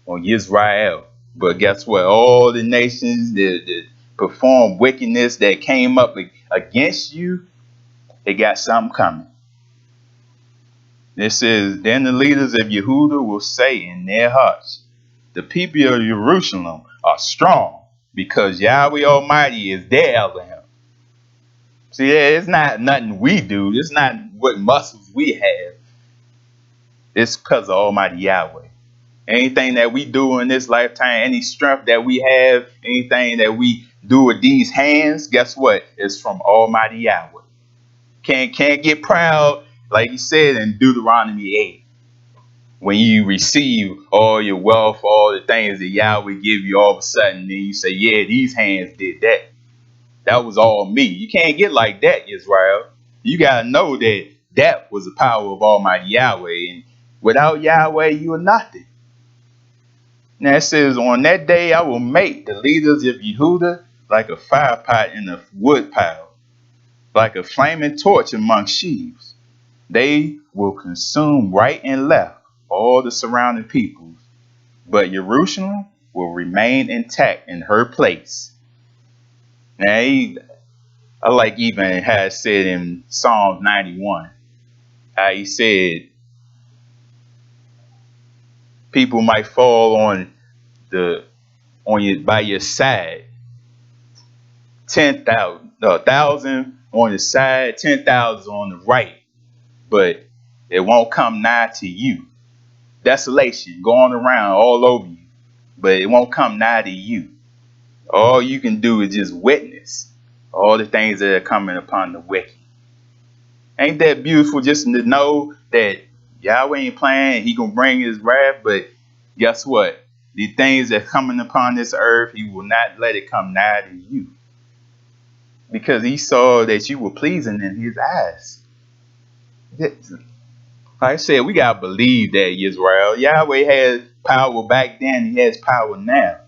on Israel. But guess what? All the nations that perform wickedness that came up against you, they got something coming. It says, then the leaders of Yehuda will say in their hearts, the people of Jerusalem are strong because Yahweh Almighty is their Elohim. See, it's not nothing we do. It's not what muscles we have. It's because of Almighty Yahweh. Anything that we do in this lifetime, any strength that we have, anything that we do with these hands, guess what? It's from Almighty Yahweh. Can't get proud, like he said in Deuteronomy 8. When you receive all your wealth, all the things that Yahweh give you, all of a sudden, then you say, yeah, these hands did that. That was all me. You can't get like that, Israel. You got to know that that was the power of Almighty Yahweh. And without Yahweh, you are nothing. Now it says, on that day, I will make the leaders of Yehuda like a fire pot in a wood pile, like a flaming torch among sheaves. They will consume right and left all the surrounding peoples, but Jerusalem will remain intact in her place. Now, I like even how it said in Psalm 91, how he said, people might fall on you by your side, 10,000, 1,000 on the side, 10,000 on the right, but it won't come nigh to you. Desolation going around all over you, but it won't come nigh to you. All you can do is just witness all the things that are coming upon the wicked. Ain't that beautiful just to know that Yahweh ain't playing, he gonna bring his wrath, but guess what? The things that are coming upon this earth, he will not let it come nigh to you. Because he saw that you were pleasing in his eyes. Like I said, we gotta believe that, Israel. Yahweh had power back then, he has power now.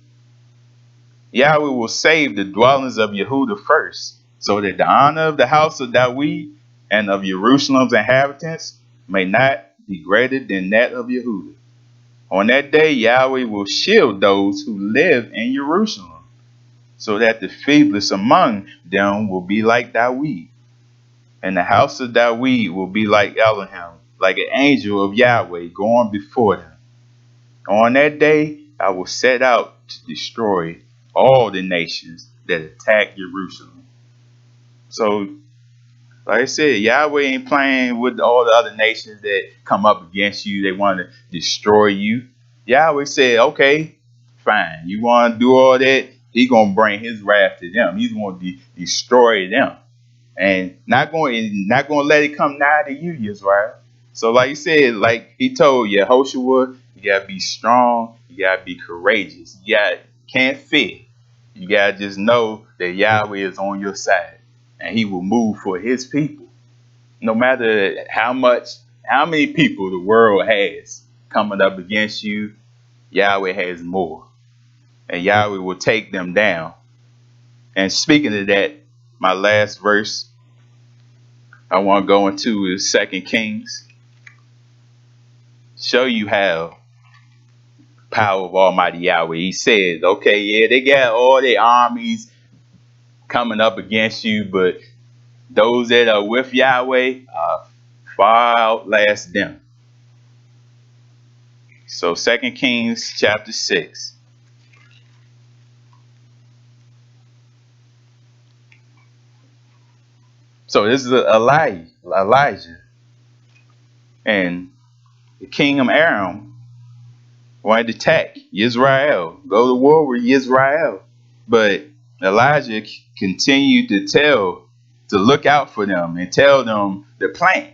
Yahweh will save the dwellings of Yehuda first, so that the honor of the house of David and of Jerusalem's inhabitants may not be greater than that of Yehuda. On that day, Yahweh will shield those who live in Jerusalem, so that the feeblest among them will be like David, and the house of David will be like Elohim, like an angel of Yahweh going before them. On that day, I will set out to destroy all the nations that attack Jerusalem. So, Like I said, Yahweh ain't playing with all the other nations that come up against you. They want to destroy you. Yahweh said, okay, fine. You want to do all that? He going to bring his wrath to them. He's going to destroy them. And not going to let it come nigh to you, Israel. So like you said, like he told Yehoshua, you got to be strong. You got to be courageous. Can't fear. You got to just know that Yahweh is on your side. And he will move for his people. No matter how many people the world has coming up against you, Yahweh has more. And Yahweh will take them down. And speaking of that, my last verse I want to go into is 2 Kings. Show you how power of Almighty Yahweh. He says, okay, yeah, they got all their armies coming up against you, but those that are with Yahweh far outlast them. So 2 Kings chapter 6. So this is Elijah. And the king of Aram wanted to attack Israel, go to war with Israel. But Elijah continued to look out for them and tell them the plan.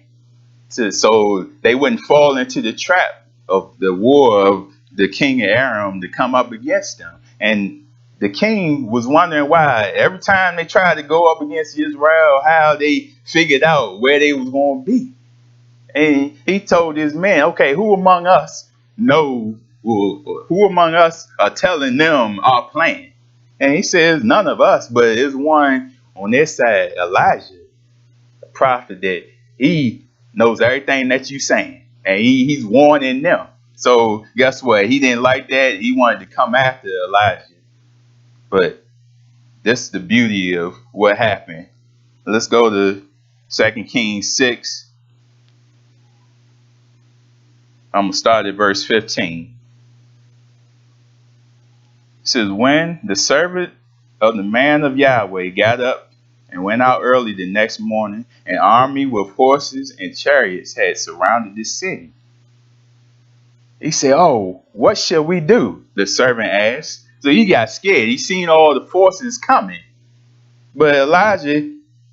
So they wouldn't fall into the trap of the war of the king of Aram to come up against them. And the king was wondering why every time they tried to go up against Israel, how they figured out where they was going to be. And he told his men, okay, who among us are telling them our plan? And he says, none of us, but there's one on this side, Elijah, the prophet, that he knows everything that you saying. And he's warning them. So guess what? He didn't like that. He wanted to come after Elijah. But this is the beauty of what happened. Let's go to 2 Kings 6. I'm going to start at verse 15. It says, when the servant of the man of Yahweh got up and went out early the next morning, an army with horses and chariots had surrounded the city. He said, oh, what shall we do? The servant asked. So he got scared. He seen all the forces coming. But Elijah,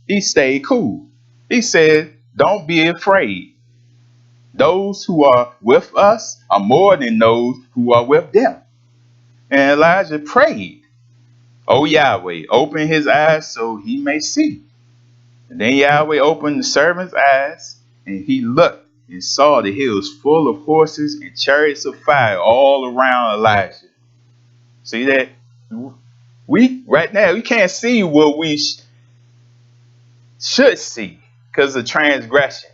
he stayed cool. He said, don't be afraid. Those who are with us are more than those who are with them. And Elijah prayed, O Yahweh, open his eyes so he may see. And then Yahweh opened the servant's eyes, and he looked and saw the hills full of horses and chariots of fire all around Elijah. See that? Right now, we can't see what we should see because of transgression.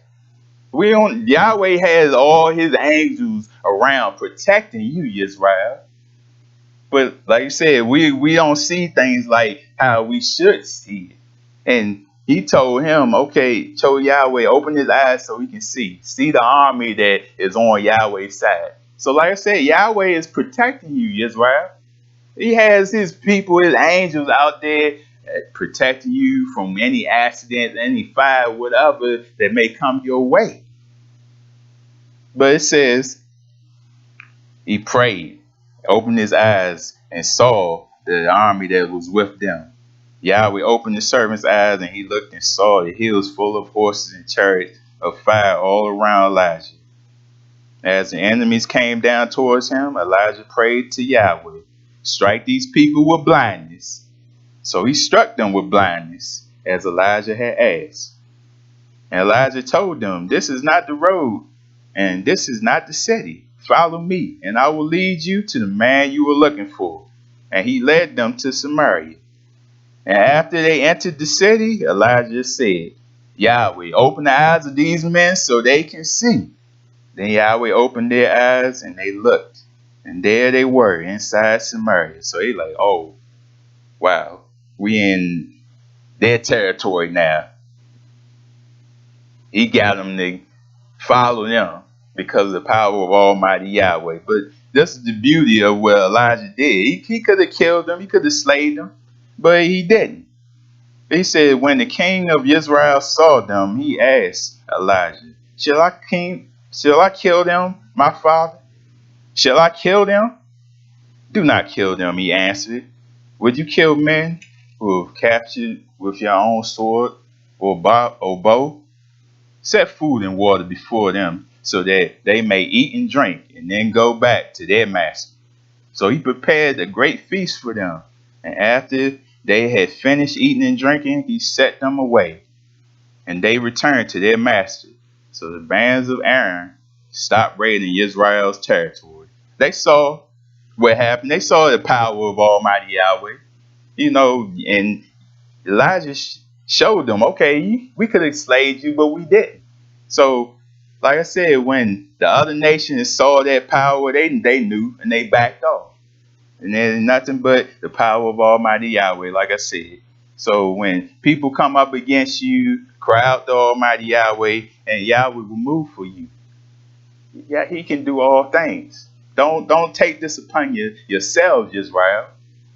Yahweh has all his angels around protecting you, Israel. But like you said, we don't see things like how we should see it. And he told him, okay, told Yahweh, open his eyes so he can see the army that is on Yahweh's side. So like I said, Yahweh is protecting you, Israel. He has his people, his angels out there protecting you from any accidents, any fire, whatever that may come your way. But it says he prayed, opened his eyes, and saw the army that was with them. Yahweh opened the servant's eyes, and he looked and saw the hills full of horses and chariots of fire all around Elijah. As the enemies came down towards him, Elijah prayed to Yahweh, strike these people with blindness. So he struck them with blindness, as Elijah had asked. And Elijah told them, this is not the road, and this is not the city. Follow me, and I will lead you to the man you were looking for. And he led them to Samaria. And after they entered the city, Elijah said, Yahweh, open the eyes of these men so they can see. Then Yahweh opened their eyes, and they looked. And there they were inside Samaria. So he like, oh, wow, we in their territory now. He got them to follow them because of the power of Almighty Yahweh. But this is the beauty of what Elijah did. He could have killed them. He could have slayed them. But he didn't. He said, when the king of Israel saw them, he asked Elijah, shall I kill them, my father? Shall I kill them? Do not kill them, he answered. Would you kill men who have captured with your own sword or bow? Set food and water before them so that they may eat and drink and then go back to their master. So he prepared a great feast for them. And after they had finished eating and drinking, he set them away. And they returned to their master. So the bands of Aaron stopped raiding Israel's territory. They saw what happened. They saw the power of Almighty Yahweh. And Elijah showed them, okay, we could have slayed you, but we didn't. So, like I said, when the other nations saw that power, they knew and they backed off. And there's nothing but the power of Almighty Yahweh, like I said. So when people come up against you, cry out to Almighty Yahweh, and Yahweh will move for you. Yeah, He can do all things. Don't take this upon yourselves, Israel.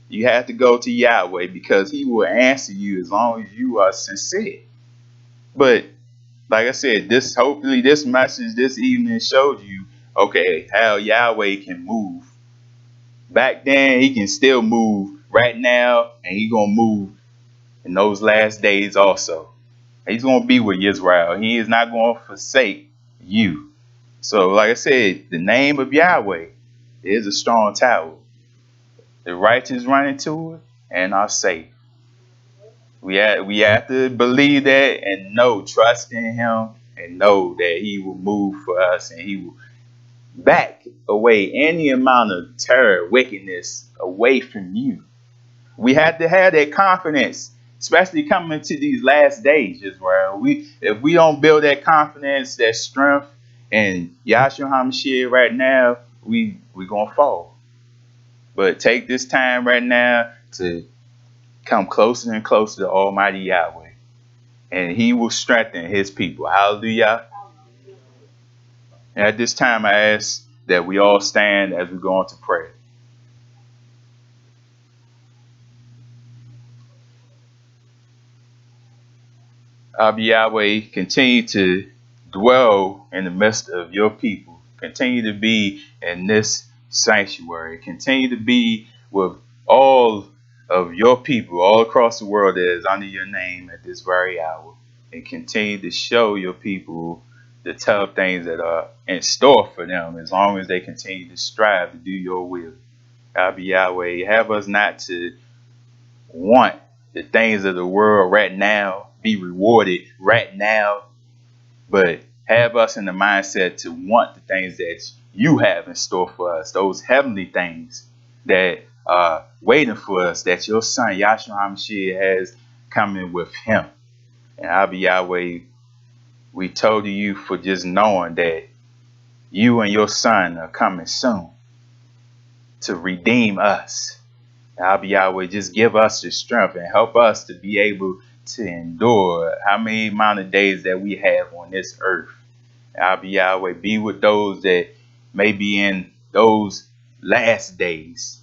You have to go to Yahweh because He will answer you as long as you are sincere. But like I said, hopefully this message this evening showed you, okay, how Yahweh can move. Back then, He can still move right now, and He's gonna move in those last days also. He's gonna be with Israel. He is not gonna forsake you. So, like I said, the name of Yahweh is a strong tower. The righteous run into it and are safe. We have to believe that and trust in Him and know that He will move for us and He will back away any amount of terror, wickedness away from you. We have to have that confidence, especially coming to these last days, Israel. If we don't build that confidence, that strength, and Yahshua HaMashiach right now, we gonna fall. But take this time right now to come closer and closer to Almighty Yahweh, and He will strengthen His people. Hallelujah. And at this time, I ask that we all stand as we go into prayer. Abba Yahweh, continue to dwell in the midst of your people. Continue to be in this sanctuary. Continue to be with all of your people all across the world that is under your name at this very hour. And continue to show your people the tough things that are in store for them as long as they continue to strive to do your will. Abba Yahweh, have us not to want the things of the world right now, be rewarded right now, but have us in the mindset to want the things that you have in store for us, those heavenly things that are waiting for us, that your son Yahshua HaMashiach has coming with him. And Abba Yahweh, we told you for just knowing that you and your son are coming soon to redeem us. Abba Yahweh, just give us the strength and help us to be able to endure how many amount of days that we have on this earth. Abba Yahweh, be with those that may be in those last days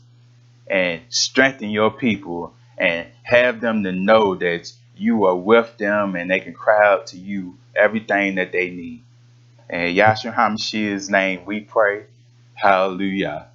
and strengthen your people and have them to know that you are with them and they can cry out to you everything that they need. In Yahshua HaMashiach's name we pray. Hallelujah.